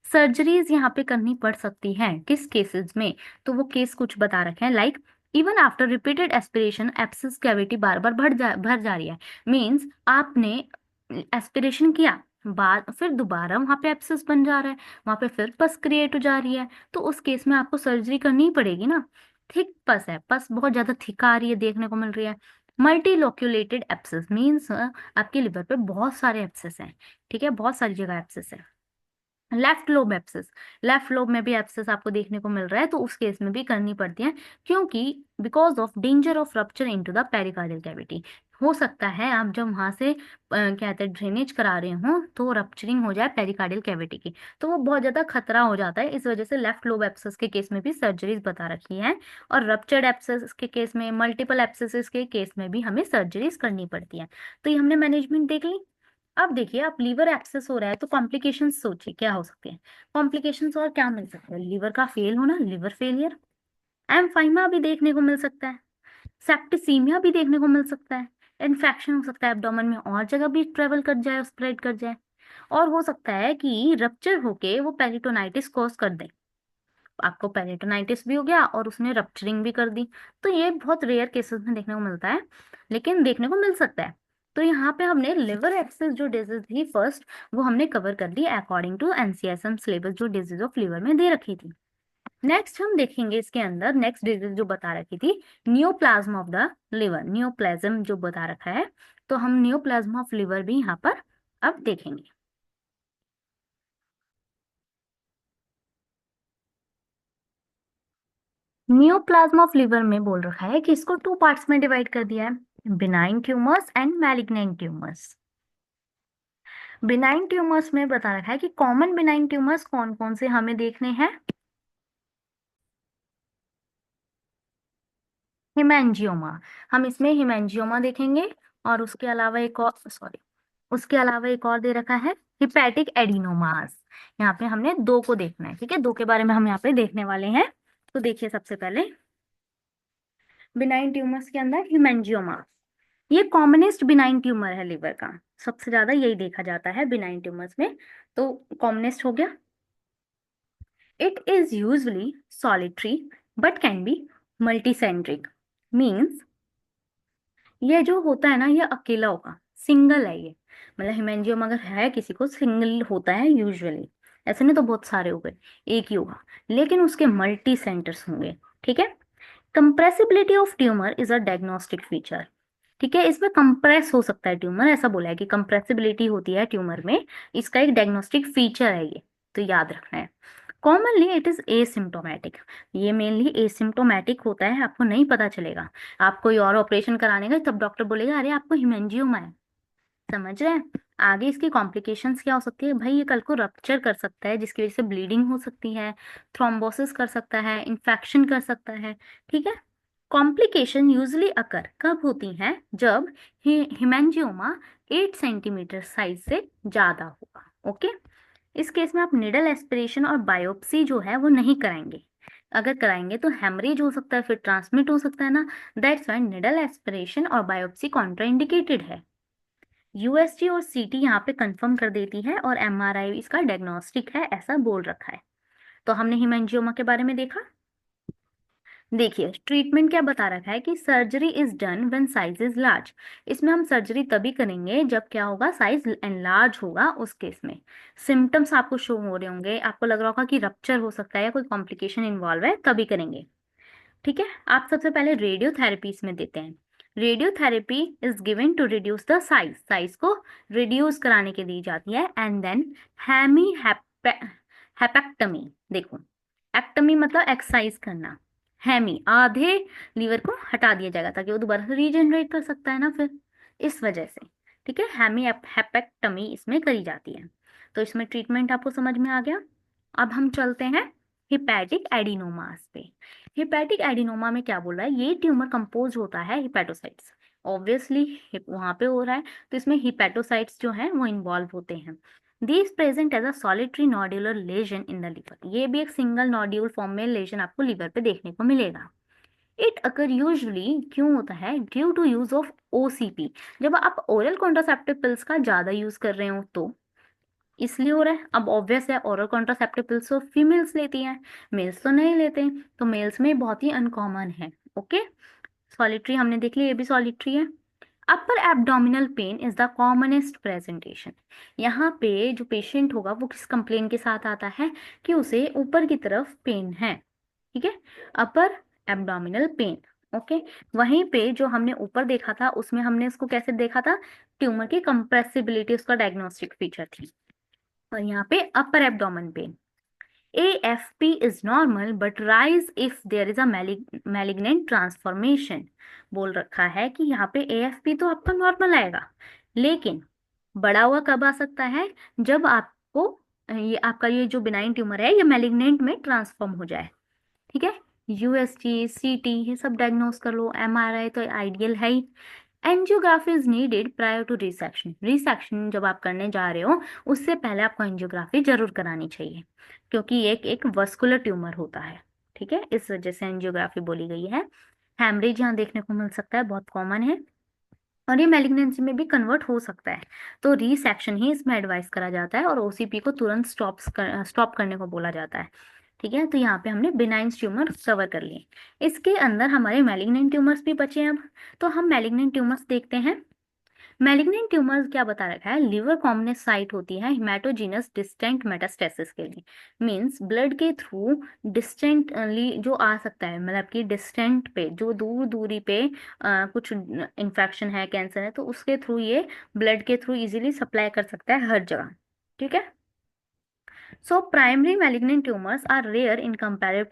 A: सर्जरीज यहाँ पे करनी पड़ सकती है किस केसेस में, तो वो केस कुछ बता रखे हैं, like even after repeated aspiration abscess cavity बार बार भर जा रही है, मीन्स आपने एस्पिरेशन किया, बाद फिर दोबारा वहां पे एब्सिस बन जा रहा है, वहां पे फिर पस क्रिएट हो जा रही है, तो उस केस में आपको सर्जरी करनी ही पड़ेगी ना। थिक पस है, पस बहुत ज्यादा थिक आ रही है देखने को मिल रही है। मल्टीलोक्यूलेटेड एब्सिस मीन्स आपके लिवर पे बहुत सारे एब्सिस हैं, ठीक है, बहुत सारी जगह एब्सिस है। Left lobe abscess, left lobe में भी एब्सेस आपको देखने को मिल रहा है, तो उस केस में भी करनी पड़ती है क्योंकि because of danger of rupture into the pericardial cavity, हो सकता है आप जब वहां से क्या कहते हैं ड्रेनेज करा रहे हो तो रप्चरिंग हो जाए पेरिकार्डियल कैविटी की, तो वो बहुत ज्यादा खतरा हो जाता है, इस वजह से लेफ्ट लोब एब्सेस के केस में भी सर्जरीज बता रखी है, और रप्चर्ड एब्सेस के केस में, मल्टीपल एब्सेस के केस में भी हमें सर्जरीज करनी पड़ती है। तो ये हमने मैनेजमेंट देख ली। अब देखिए आप लीवर एक्सेस हो रहा है तो कॉम्प्लिकेशंस सोचिए क्या हो सकते हैं, कॉम्प्लिकेशंस और क्या मिल सकता है, लिवर का फेल होना, लिवर फेलियर, एम्फाइमा भी देखने को मिल सकता है, सेप्टिसीमिया भी देखने को मिल सकता है, इन्फेक्शन हो सकता है एब्डोमेन में और जगह भी ट्रेवल कर जाए, स्प्रेड कर जाए, और हो सकता है कि रप्चर होके वो पेरिटोनाइटिस कॉज कर दे, आपको पेरिटोनाइटिस भी हो गया और उसने रप्चरिंग भी कर दी। तो ये बहुत रेयर केसेस में देखने को मिलता है, लेकिन देखने को मिल सकता है। तो यहाँ पे हमने लिवर एक्सेस जो डिजीज थी फर्स्ट, वो हमने कवर कर दी अकॉर्डिंग टू एनसीएसएम सिलेबस जो डिजीज ऑफ लिवर में दे रखी थी। नेक्स्ट हम देखेंगे इसके अंदर नेक्स्ट डिजीज जो बता रखी थी, neoplasm of the liver, neoplasm जो बता रखा है, तो हम नियोप्लाज्म ऑफ लिवर भी यहाँ पर अब देखेंगे। नियोप्लाज्म ऑफ लिवर में बोल रखा है कि इसको टू पार्ट्स में डिवाइड कर दिया है, benign tumours and malignant tumours. Benign tumours में बता रखा है कि कॉमन बिनाइन ट्यूमर्स कौन कौन से हमें देखने हैं। हिमेंजियोमा, हम इसमें हिमेंजियोमा देखेंगे। और उसके अलावा एक और, सॉरी, उसके अलावा एक और दे रखा है हिपैटिक एडिनोमास। यहाँ पे हमने दो को देखना है, ठीक है, दो के बारे में हम यहाँ पे देखने वाले हैं। तो देखिए सबसे पहले बिनाइन ट्यूमर्स के अंदर हिमेंजियोमा, ये कॉमनेस्ट बिनाइन ट्यूमर है लिवर का, सबसे ज्यादा यही देखा जाता है बिनाइन ट्यूमर्स में। तो कॉमनेस्ट हो गया। It is usually solitary but can be multicentric. Means ये जो होता है ना, ये अकेला होगा, सिंगल है ये। मतलब हिमेंजियोम अगर है किसी को, सिंगल होता है यूजुअली। ऐसे नहीं तो बहुत सारे हो गए, एक ही होगा, लेकिन उसके मल्टी सेंटर्स होंगे। ठीक है। Compressibility of tumour is a diagnostic feature. ठीक है, इसमें कंप्रेस हो सकता है ट्यूमर, ऐसा बोला है कि कंप्रेसिबिलिटी होती है ट्यूमर में, इसका एक डायग्नोस्टिक फीचर है ये, तो याद रखना है। कॉमनली इट इज एसिम्टोमेटिक, ये मेनली एसिम्टोमेटिक होता है, आपको नहीं पता चलेगा। आप कोई और ऑपरेशन कराने गए तब डॉक्टर बोलेगा अरे आपको हिमेंजियोमा है। समझ रहे हैं। आगे इसकी कॉम्प्लिकेशंस क्या हो सकती है भाई, ये कल को रप्चर कर सकता है जिसकी वजह से ब्लीडिंग हो सकती है, थ्रोम्बोसिस कर सकता है, इन्फेक्शन कर सकता है। ठीक है। कॉम्प्लिकेशन यूजली अकर कब होती हैं, जब हिमेंजियोमा 8 सेंटीमीटर साइज से ज्यादा होगा। ओके। इस केस में आप निडल एस्पिरेशन और बायोप्सी जो है वो नहीं कराएंगे। अगर कराएंगे तो हेमरेज हो सकता है, फिर ट्रांसमिट हो सकता है ना। दैट्स व्हाई निडल एस्पिरेशन और बायोप्सी कॉन्ट्राइंडिकेटेड है। यूएसजी और सीटी यहाँ पे कंफर्म कर देती है, और एमआरआई इसका डायग्नोस्टिक है, ऐसा बोल रखा है। तो हमने हिमेंजियोमा के बारे में देखा। देखिए ट्रीटमेंट क्या बता रखा है कि surgery is done when size is large. इसमें हम सर्जरी तभी करेंगे जब क्या होगा, साइज एनलार्ज होगा, उस केस में सिम्टम्स आपको शो हो रहे होंगे, आपको लग रहा होगा कि रप्चर हो सकता है या कोई कॉम्प्लिकेशन इन्वॉल्व है, तभी करेंगे। ठीक है। आप सबसे पहले रेडियोथेरेपी इसमें देते हैं। Radiotherapy is given to reduce the size, size को रिड्यूस कराने के दी जाती है। एंड देन हेमी हेपेक्टमी, देखो एक्टमी मतलब एक्सरसाइज करना, हेमी आधे लीवर को हटा दिया जाएगा ताकि वो दोबारा से रीजनरेट कर सकता है ना, फिर इस वजह से। ठीक है, हेमी हेपेक्टमी इसमें करी जाती है। तो इसमें ट्रीटमेंट आपको समझ में आ गया। अब हम चलते हैं हिपैटिक एडिनोमास पे। हिपैटिक एडिनोमा में क्या बोल रहा है, ये ट्यूमर कंपोज होता है हिपैटोसाइट्स, ऑब्वियसली वहां पे हो रहा है, तो इसमें हिपैटोसाइट्स जो हैं वो इन्वॉल्व होते हैं। This present as a solitary nodular lesion in the liver, ये भी एक सिंगल नोड्यूल फॉर्म में लेजन आपको लिवर पे देखने को मिलेगा। इट अकर यूजली क्यों होता है, due to use of OCP, जब आप ओरल कॉन्ट्रासेप्टिव पिल्स का ज्यादा यूज कर रहे हो तो इसलिए हो रहा है। अब ऑब्वियस है, ओरल कॉन्ट्रासेप्टिव पिल्स तो फीमेल्स लेती हैं, मेल्स तो नहीं लेते, तो मेल्स में बहुत ही अनकॉमन है। ओके। सॉलिटरी हमने देख लिया, ये भी सॉलिटरी है। Upper abdominal pain is the commonest presentation. यहाँ पे जो पेशेंट होगा वो किस कंप्लेन के साथ आता है, कि उसे ऊपर की तरफ पेन है। ठीक है, अपर एब्डोमिनल पेन। ओके। वहीं पे जो हमने ऊपर देखा था उसमें हमने इसको कैसे देखा था, ट्यूमर की कंप्रेसिबिलिटी उसका डायग्नोस्टिक फीचर थी। और यहाँ पे upper abdomen pain, AFP is normal but rise if there is a malignant transformation। बोल रखा है कि यहाँ पे AFP तो आपका नॉर्मल आएगा, लेकिन बड़ा हुआ कब आ सकता है, जब आपको ये आपका ये जो बिनाइन ट्यूमर है ये मैलिग्नेंट में ट्रांसफॉर्म हो जाए। ठीक है। यूएसजी सीटी ये सब डायग्नोस कर लो, एमआरआई तो आइडियल है ही। Angiography is needed prior to resection, resection जब आप करने जा रहे हो उससे पहले आपको एंजियोग्राफी जरूर करानी चाहिए, क्योंकि एक वस्कुलर ट्यूमर होता है। ठीक है, इस वजह से एंजियोग्राफी बोली गई है। हैमरेज यहाँ देखने को मिल सकता है, बहुत कॉमन है, और ये मैलिग्नेंसी में भी कन्वर्ट हो सकता है, तो रिसेक्शन ही इसमें एडवाइस करा जाता है, और ओसीपी को तुरंत स्टॉप करने को बोला जाता है। ठीक है, तो यहाँ पे हमने बिनाइन ट्यूमर कवर कर लिए। इसके अंदर हमारे मैलिग्नेंट ट्यूमर्स भी बचे हैं अब। तो हम मैलिग्नेंट ट्यूमर्स देखते हैं। मैलिग्नेंट ट्यूमर क्या बता रखा है, लिवर कॉमनेस साइट होती है हिमेटोजीनस डिस्टेंट मेटास्टेसिस के लिए। मींस ब्लड के थ्रू डिस्टेंटली जो आ सकता है, मतलब कि डिस्टेंट पे जो दूर दूरी पे कुछ इन्फेक्शन है, कैंसर है, तो उसके थ्रू ये ब्लड के थ्रू इजीली सप्लाई कर सकता है हर जगह। ठीक है। So primary malignant tumors are rare in comparative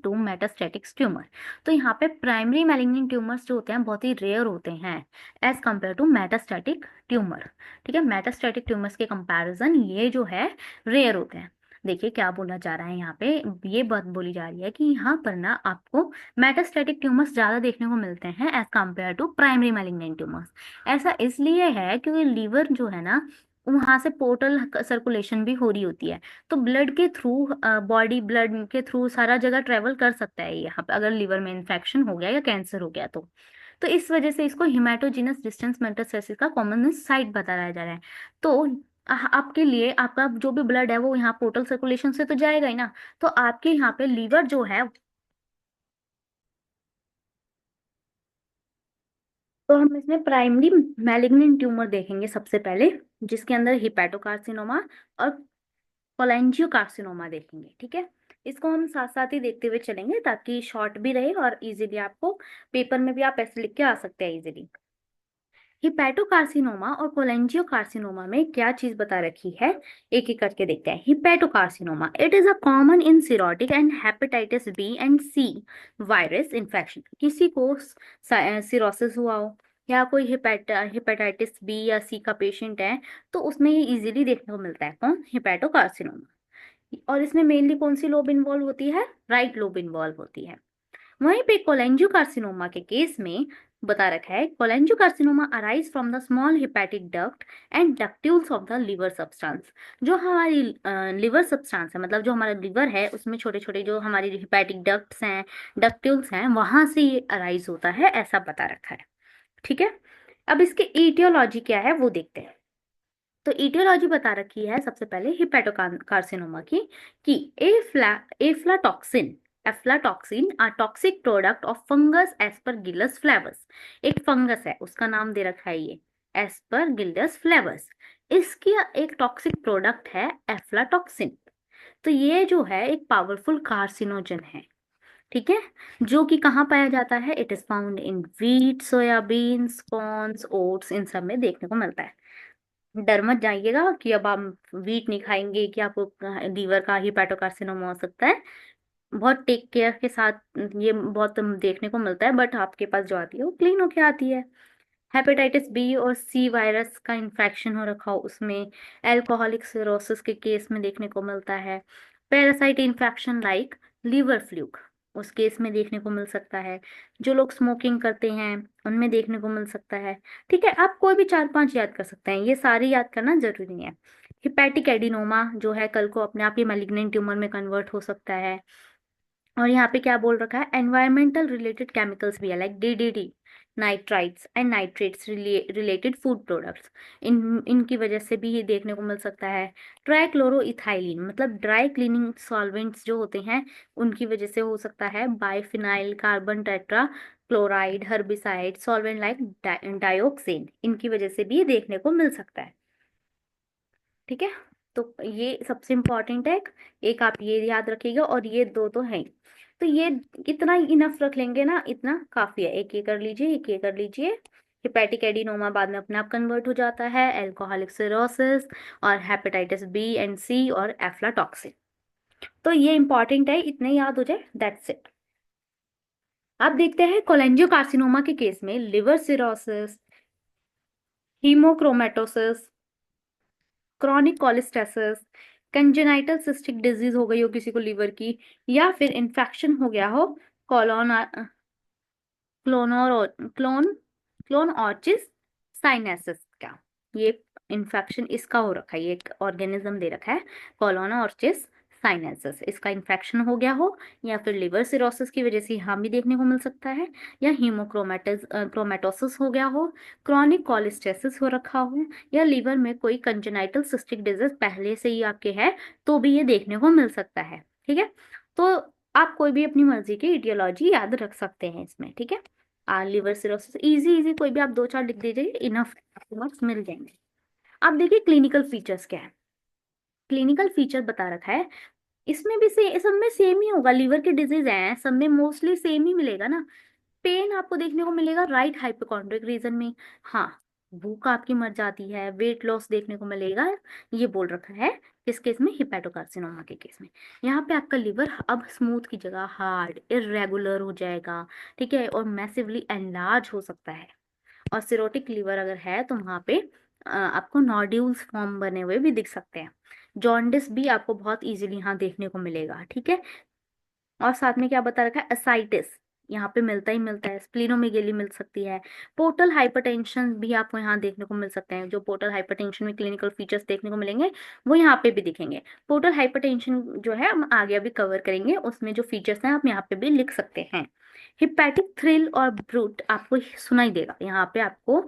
A: to metastatic tumor. तो यहाँ पे प्राइमरी malignant tumors जो होते हैं बहुत ही रेयर होते हैं as compare to metastatic tumour. ठीक है, मेटास्टैटिक ट्यूमर्स के कंपैरिजन ये जो है रेयर होते हैं। देखिए क्या बोला जा रहा है यहाँ पे, ये बात बोली जा रही है कि यहाँ पर ना आपको मेटास्टैटिक ट्यूमर्स ज्यादा देखने को मिलते हैं as compare to primary malignant tumours. ऐसा इसलिए है क्योंकि लीवर जो है ना वहां से पोर्टल सर्कुलेशन भी हो रही होती है, तो ब्लड के थ्रू, बॉडी ब्लड के थ्रू सारा जगह ट्रेवल कर सकता है यहाँ पे, अगर लीवर में इन्फेक्शन हो गया या कैंसर हो गया तो इस वजह से इसको हिमेटोजीनस डिस्टेंस मेटास्टेसिस का कॉमन साइट बताया जा रहा है। तो आपके लिए आपका जो भी ब्लड है वो यहाँ पोर्टल सर्कुलेशन से तो जाएगा ही ना, तो आपके यहाँ पे लीवर जो है, तो हम इसमें प्राइमरी मैलिग्नेंट ट्यूमर देखेंगे सबसे पहले, जिसके अंदर हिपैटोकार्सिनोमा और कोलेंजियोकार्सिनोमा देखेंगे। ठीक है, इसको हम साथ साथ ही देखते हुए चलेंगे ताकि शॉर्ट भी रहे और इजीली आपको पेपर में भी आप ऐसे लिख के आ सकते हैं इजीली। हिपैटोकार्सिनोमा और कोलेंजियोकार्सिनोमा में क्या चीज बता रखी है, एक एक करके देखते हैं। Hepatocarcinoma, it is a common in cirrhotic and hepatitis B and C virus infection. किसी को सिरोसिस हुआ हो या कोई हेपेटाइटिस बी या सी का पेशेंट है तो उसमें ये इजीली देखने को मिलता है। कौन? हिपैटोकार्सिनोमा। और इसमें मेनली कौन सी लोब इन्वॉल्व होती है? राइट लोब इन्वॉल्व होती है। वहीं पे कोलेंजियोकार्सिनोमा के केस में बता रखा है, cholangiocarcinoma arise from the small hepatic duct and ductules of the liver substance. जो हमारी लिवर सब्सटेंस है, मतलब जो हमारा लिवर है उसमें छोटे छोटे जो हमारी हेपेटिक डक्ट्स हैं, डक्ट्यूल्स हैं, वहां से ये अराइज होता है, ऐसा बता रखा है। ठीक है, अब इसके ईटियोलॉजी क्या है वो देखते हैं। तो ईटियोलॉजी बता रखी है सबसे पहले हिपैटोकार्सिनोमा की, कि aflatoxin aflatoxin a toxic product of fungus Aspergillus flavus. एक फंगस है उसका नाम दे रखा है ये एस्परगिलस फ्लेवस, इसकी एक टॉक्सिक प्रोडक्ट है एफ्लाटॉक्सिन। तो ये जो है एक पावरफुल कार्सिनोजन है। ठीक है, जो कि कहाँ पाया जाता है? It is found in wheat, soybeans, corns, oats, इन सब में देखने को मिलता है। डर मत जाइएगा कि अब आप वीट नहीं खाएंगे कि आपको लीवर का हिपैटोकार्सिनोमा हो सकता है। बहुत टेक केयर के साथ ये बहुत देखने को मिलता है, बट आपके पास जो आती है वो क्लीन होके आती है। हेपेटाइटिस बी और सी वायरस का इन्फेक्शन हो रखा हो उसमें, एल्कोहलिक सिरोसिस के केस में देखने को मिलता है। Parasite infection like liver fluke उस केस में देखने को मिल सकता है। जो लोग स्मोकिंग करते हैं उनमें देखने को मिल सकता है। ठीक है, आप कोई भी 4-5 याद कर सकते हैं, ये सारी याद करना जरूरी नहीं है। हिपैटिक एडिनोमा जो है कल को अपने आप ही मैलिग्नेंट ट्यूमर में कन्वर्ट हो सकता है। और यहाँ पे क्या बोल रखा है, एनवायरमेंटल रिलेटेड केमिकल्स भी है like DDT, nitrites and nitrates related food products, इनकी वजह से भी ये देखने को मिल सकता है। ट्राइक्लोरोइथाइलिन मतलब ड्राई क्लीनिंग सॉल्वेंट्स जो होते हैं उनकी वजह से हो सकता है। Biphenyl carbon tetra chloride, herbicide, solvent like dioxin, इनकी वजह से भी ये देखने को मिल सकता है। ठीक है, तो ये सबसे इम्पोर्टेंट है, एक आप ये याद रखिएगा और ये दो तो है ही। तो ये इतना इनफ रख लेंगे ना, इतना काफी है। एक ये कर लीजिए, एक ये कर लीजिए। हिपैटिक एडिनोमा बाद में अपने आप कन्वर्ट हो जाता है, एल्कोहलिक सिरोसिस और हेपेटाइटिस बी एंड सी और एफ्लाटॉक्सिन। तो ये इंपॉर्टेंट है, इतने याद हो जाए, दैट्स इट। अब देखते हैं कोलेंजियोकार्सिनोमा के केस में liver cirrhosis, haemochromatosis, chronic cholestasis, congenital cystic disease हो गई हो किसी को लीवर की, या फिर इन्फेक्शन हो गया हो कॉलोन क्लोनोर क्लोन क्लोन ऑर्चिस साइनेसिस का, ये इन्फेक्शन इसका हो रखा है, ये एक ऑर्गेनिज्म दे रखा है कॉलोन ऑर्चिस साइनेसिस, इसका इन्फेक्शन हो गया हो, या फिर लिवर सिरोसिस की वजह से यहाँ भी देखने को मिल सकता है, या हीमोक्रोमेटिस क्रोमेटोसिस हो गया हो, क्रॉनिक कोलिस्टेसिस हो रखा हो, या लीवर में कोई कंजेनाइटल सिस्टिक डिजीज पहले से ही आपके है तो भी ये देखने को मिल सकता है। ठीक है, तो आप कोई भी अपनी मर्जी की इटियोलॉजी याद रख सकते हैं इसमें। ठीक है, लिवर सिरोसिस इजी इजी कोई भी आप 2-4 लिख दीजिए, इनफ मार्क्स मिल जाएंगे। अब देखिए क्लिनिकल फीचर्स क्या है। क्लिनिकल फीचर बता रखा है, इसमें भी सब में सेम ही होगा, लीवर के डिजीज हैं सब में मोस्टली सेम ही मिलेगा ना। पेन आपको देखने को मिलेगा राइट हाइपोकॉन्ड्रिक रीजन में, हाँ भूख आपकी मर जाती है, वेट लॉस देखने को मिलेगा, ये बोल रखा है किस केस में, हिपैटोकार्सिनोमा के केस में। यहाँ पे आपका लिवर अब स्मूथ की जगह हार्ड, इरेगुलर हो जाएगा, ठीक है, और मैसिवली एनलार्ज हो सकता है। और सिरोटिक लीवर अगर है तो वहाँ पे आपको नोड्यूल्स फॉर्म बने हुए भी दिख सकते हैं। जॉन्डिस भी आपको बहुत इजीली यहाँ देखने को मिलेगा, ठीक है। और साथ में क्या बता रखा है, एसाइटिस यहाँ पे मिलता ही मिलता है, स्प्लीनोमेगेली मिल सकती है, पोर्टल हाइपरटेंशन भी आपको यहाँ देखने को मिल सकते हैं। जो पोर्टल हाइपरटेंशन में क्लिनिकल फीचर्स देखने को मिलेंगे वो यहाँ पे भी दिखेंगे। पोर्टल हाइपरटेंशन जो है हम आगे अभी कवर करेंगे, उसमें जो फीचर्स हैं आप यहाँ पे भी लिख सकते हैं। हिपैटिक थ्रिल और ब्रूट आपको सुनाई देगा, यहाँ पे आपको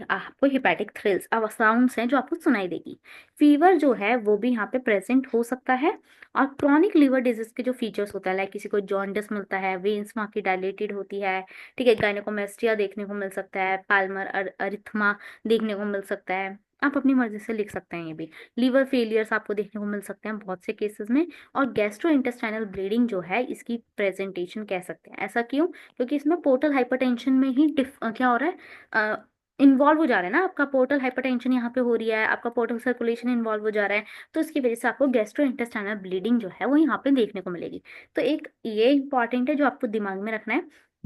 A: आपको हिपैटिक थ्रिल्स साउंड्स हैं जो आपको सुनाई देगी। फीवर जो है वो भी यहाँ पे प्रेजेंट हो सकता है। और क्रॉनिक लिवर डिजीज के जो फीचर्स होता है, लाइक किसी को जॉन्डिस मिलता है, वेन्स वहाँ की डायलेटेड होती है, ठीक है, गायनेकोमेस्टिया देखने को मिल सकता है, पाल्मर अरिथमा देखने को मिल सकता है। आप अपनी मर्जी से लिख सकते हैं। ये भी लीवर फेलियर्स आपको देखने को मिल सकते हैं बहुत से केसेस में। और गैस्ट्रो इंटेस्टाइनल ब्लीडिंग जो है इसकी प्रेजेंटेशन कह सकते हैं। ऐसा क्यों? क्योंकि इसमें पोर्टल हाइपरटेंशन में ही क्या हो रहा है, इन्वॉल्व हो जा रहा है ना, आपका पोर्टल हाइपरटेंशन यहाँ पे हो रही है, आपका पोर्टल सर्कुलेशन इन्वॉल्व हो जा रहा है, तो इसकी वजह से आपको गैस्ट्रो इंटेस्टाइनल ब्लीडिंग जो है वो यहाँ पे देखने को मिलेगी। तो एक ये इंपॉर्टेंट है जो आपको दिमाग में रखना है।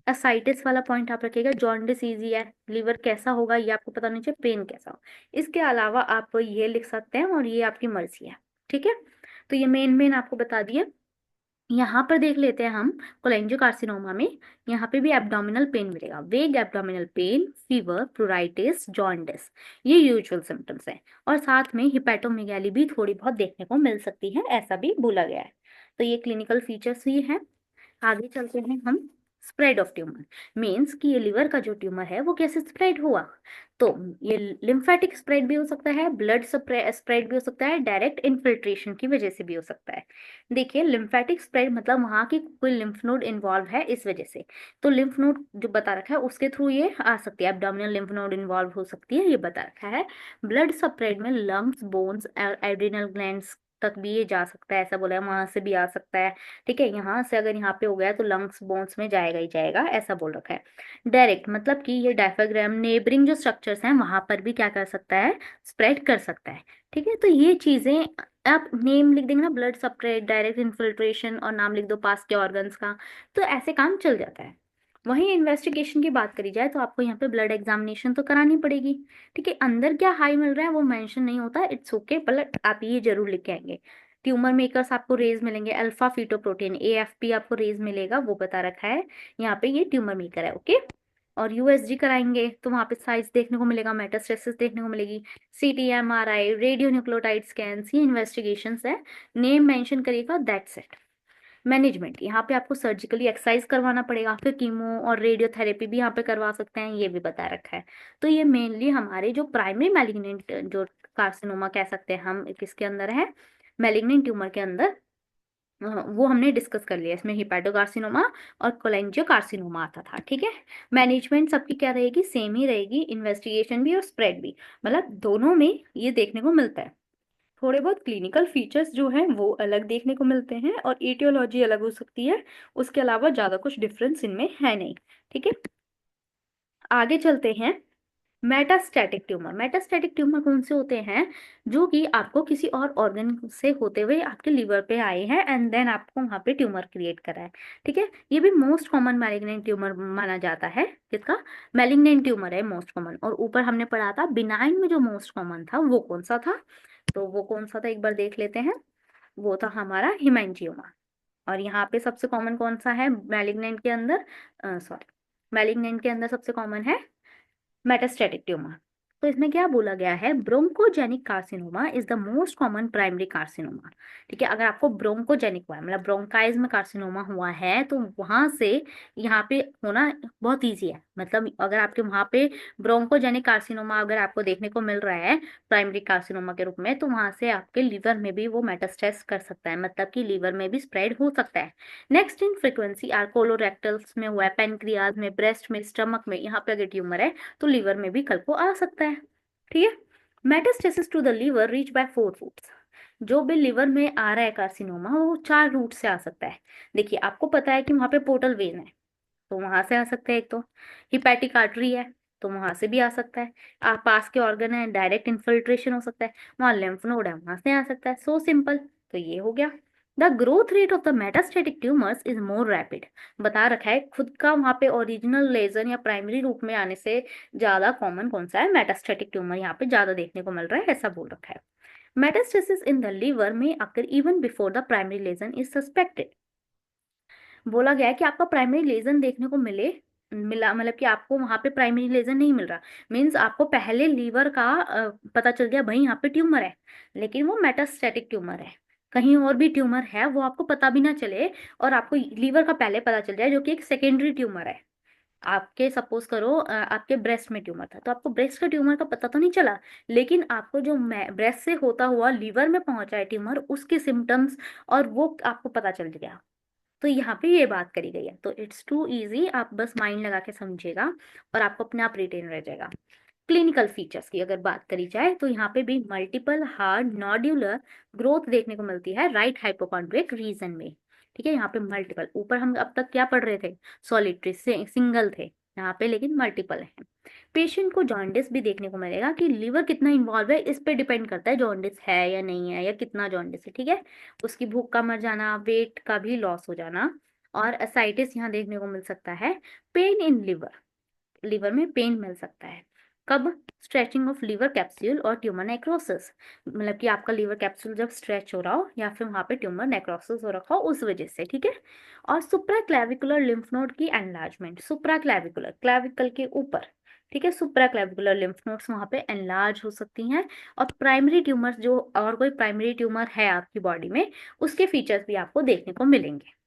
A: असाइटिस वाला पॉइंट आप रखिएगा, जॉन्डिस इजी है, लिवर कैसा होगा ये आपको पता नहीं चाहिए, पेन कैसा हो। इसके अलावा आप ये लिख सकते हैं और ये आपकी मर्जी है, ठीक है। तो ये मेन मेन आपको बता दिए। यहाँ पर देख लेते हैं हम कोलेंजियोकार्सिनोमा में। यहाँ पे भी एब्डोमिनल पेन मिलेगा, वेग abdominal pain, fever, pruritus, jaundice, ये यूजुअल सिम्टम्स हैं। और साथ में हिपैटोमेगाली भी थोड़ी बहुत देखने को मिल सकती है, ऐसा भी बोला गया है। तो ये क्लिनिकल फीचर्स ही हैं। आगे चलते हैं हम। स्प्रेड ऑफ ट्यूमर मीन्स कि ये लिवर का जो ट्यूमर है वो कैसे स्प्रेड हुआ। तो ये लिम्फेटिक स्प्रेड भी हो सकता है, ब्लड स्प्रेड भी हो सकता है, डायरेक्ट इन्फिल्ट्रेशन की वजह से भी हो सकता है। देखिए लिम्फेटिक स्प्रेड मतलब वहां की कोई लिम्फ नोड इन्वॉल्व है इस वजह से। तो लिम्फ नोड जो बता रखा है उसके थ्रू ये आ सकती है, एब्डोमिनल लिम्फ नोड इन्वॉल्व हो सकती है, ये बता रखा है। ब्लड स्प्रेड में लंग्स, बोन्स, एड्रिनल ग्लैंड्स तक भी ये जा सकता है, ऐसा बोला है, वहां से भी आ सकता है, ठीक है। यहाँ से अगर यहाँ पे हो गया तो लंग्स बोन्स में जाएगा ही जाएगा, ऐसा बोल रखा है। डायरेक्ट मतलब कि ये डायफ्राग्राम नेबरिंग जो स्ट्रक्चर्स हैं वहां पर भी क्या कर सकता है, स्प्रेड कर सकता है, ठीक है। तो ये चीजें आप नेम लिख देंगे ना, ब्लड स्प्रेड, डायरेक्ट इन्फिल्ट्रेशन, और नाम लिख दो पास के ऑर्गन्स का, तो ऐसे काम चल जाता है। वहीं इन्वेस्टिगेशन की बात करी जाए तो आपको यहाँ पे ब्लड एग्जामिनेशन तो करानी पड़ेगी, ठीक है। अंदर क्या हाई मिल रहा है वो मेंशन नहीं होता, इट्स ओके, बट आप ये जरूर लिख के आएंगे। ट्यूमर मेकर्स आपको रेज मिलेंगे, अल्फा फीटोप्रोटीन AFP आपको रेज मिलेगा, वो बता रखा है यहाँ पे, ये ट्यूमर मेकर है, ओके। और USG कराएंगे तो वहां पे साइज देखने को मिलेगा, मेटास्टेसिस देखने को मिलेगी, CT MRI, radio nucleotide scan, ये इन्वेस्टिगेशन है। नेम मेंशन करिएगा, दैट्स इट। मैनेजमेंट, यहाँ पे आपको सर्जिकली एक्सरसाइज करवाना पड़ेगा, फिर कीमो और रेडियोथेरेपी भी यहाँ पे करवा सकते हैं, ये भी बता रखा है। तो ये मेनली हमारे जो प्राइमरी मैलिग्नेंट जो कार्सिनोमा कह सकते हैं हम, किसके अंदर है, मैलिग्नेंट ट्यूमर के अंदर, वो हमने डिस्कस कर लिया। इसमें हिपैटोकार्सिनोमा और कोलेंजियोकार्सिनोमा आता था, ठीक है। मैनेजमेंट सबकी क्या रहेगी, सेम ही रहेगी, इन्वेस्टिगेशन भी और स्प्रेड भी, मतलब दोनों में ये देखने को मिलता है। थोड़े बहुत क्लिनिकल फीचर्स जो हैं वो अलग देखने को मिलते हैं और एटियोलॉजी अलग हो सकती है, उसके अलावा ज्यादा कुछ डिफरेंस इनमें है नहीं, ठीक है। आगे चलते हैं। मेटास्टैटिक ट्यूमर, मेटास्टैटिक ट्यूमर कौन से होते हैं, जो कि आपको किसी और ऑर्गन से होते हुए आपके लिवर पे आए हैं एंड देन आपको वहां पे ट्यूमर क्रिएट करा है, ठीक है। ये भी मोस्ट कॉमन मैलिग्नेंट ट्यूमर माना जाता है, किसका, मैलिग्नेंट ट्यूमर है मोस्ट कॉमन। और ऊपर हमने पढ़ा था बिनाइन में जो मोस्ट कॉमन था वो कौन सा था, तो वो कौन सा था एक बार देख लेते हैं, वो था हमारा हिमेंजियोमा। और यहाँ पे सबसे कॉमन कौन सा है मैलिग्नेंट के अंदर, सॉरी, मैलिग्नेंट के अंदर सबसे कॉमन है मेटास्टैटिक ट्यूमर। तो इसमें क्या बोला गया है, bronchogenic carcinoma is the most common primary carcinoma, ठीक है। अगर आपको ब्रोंकोजेनिक हुआ है मतलब ब्रोंकाइज में कार्सिनोमा हुआ है तो वहां से यहाँ पे होना बहुत इजी है, मतलब अगर आपके वहां पे ब्रोंकोजेनिक कार्सिनोमा अगर आपको देखने को मिल रहा है प्राइमरी कार्सिनोमा के रूप में, तो वहां से आपके लीवर में भी वो मेटास्टेस कर सकता है, मतलब कि लीवर में भी स्प्रेड हो सकता है। नेक्स्ट इन फ्रिक्वेंसी आर कोलोरेक्टल्स में हुआ है, पेनक्रियाज में, ब्रेस्ट में, स्टमक में, यहाँ पे अगर ट्यूमर है तो लीवर में भी कल को आ सकता है, ठीक है। Metastasis to the liver reach by 4 routes, जो भी लिवर में आ रहा है कार्सिनोमा वो 4 रूट से आ सकता है। देखिए आपको पता है कि वहां पे पोर्टल वेन है, तो वहां से आ सकता है। एक तो हिपैटिक आर्टरी है, तो वहां से भी आ सकता है। आप पास के ऑर्गन है, डायरेक्ट इन्फिल्ट्रेशन हो सकता है, वहां लिम्फ नोड है, वहां से आ सकता है। So simple. तो ये हो गया। The growth rate of the metastatic tumours is more rapid. बता रखा है खुद का वहां पे ओरिजिनल लेजन या प्राइमरी रूप में आने से ज्यादा कॉमन कौन सा है, मेटास्टेटिक ट्यूमर यहाँ पे ज्यादा देखने को मिल रहा है, ऐसा बोल रखा है। मेटास्टेसिस इन द लिवर में occur even before the primary lesion is suspected. बोला गया है कि आपका प्राइमरी लेजन देखने को मिला, मतलब कि आपको वहां पे प्राइमरी लेजन नहीं मिल रहा, मीन्स आपको पहले लीवर का पता चल गया भाई यहाँ पे ट्यूमर है, लेकिन वो मेटास्टेटिक ट्यूमर है। कहीं और भी ट्यूमर है वो आपको पता भी ना चले, और आपको लीवर का पहले पता चल जाए, जो कि एक सेकेंडरी ट्यूमर है। आपके सपोज करो आपके ब्रेस्ट में ट्यूमर था, तो आपको ब्रेस्ट का ट्यूमर का पता तो नहीं चला, लेकिन आपको जो ब्रेस्ट से होता हुआ लीवर में पहुंचा है ट्यूमर, उसके सिम्टम्स और वो आपको पता चल गया। तो यहाँ पे ये बात करी गई है। तो इट्स टू इजी, आप बस माइंड लगा के समझिएगा और आपको अपने आप रिटेन रह जाएगा। क्लिनिकल फीचर्स की अगर बात करी जाए तो यहाँ पे भी मल्टीपल हार्ड नॉड्यूलर ग्रोथ देखने को मिलती है राइट हाइपोकॉन्ड्रिक रीजन में। ठीक है, यहाँ पे मल्टीपल, ऊपर हम अब तक क्या पढ़ रहे थे, सॉलिटरी से सिंगल थे, यहाँ पे लेकिन मल्टीपल है। पेशेंट को जॉन्डिस भी देखने को मिलेगा, कि लीवर कितना इन्वॉल्व है इस पे डिपेंड करता है जॉन्डिस है या नहीं है, या कितना जॉन्डिस है। ठीक है, उसकी भूख का मर जाना, वेट का भी लॉस हो जाना, और एसाइटिस यहाँ देखने को मिल सकता है। पेन इन लिवर, लिवर में पेन मिल सकता है। कब, स्ट्रेचिंग ऑफ लिवर कैप्सूल और ट्यूमर नेक्रोसिस, मतलब कि आपका लिवर कैप्सूल जब स्ट्रेच हो रहा हो या फिर वहां पे ट्यूमर नेक्रोसिस हो रखा हो उस वजह से। ठीक है, और सुप्रा क्लेविकुलर लिम्फ नोड की एनलार्जमेंट, सुप्रा क्लेविकुलर, क्लेविकल के ऊपर। ठीक है, सुप्रा क्लेविकुलर लिम्फ नोड्स वहां पे एनलार्ज हो सकती हैं। और प्राइमरी ट्यूमर, जो और कोई प्राइमरी ट्यूमर है आपकी बॉडी में, उसके फीचर्स भी आपको देखने को मिलेंगे।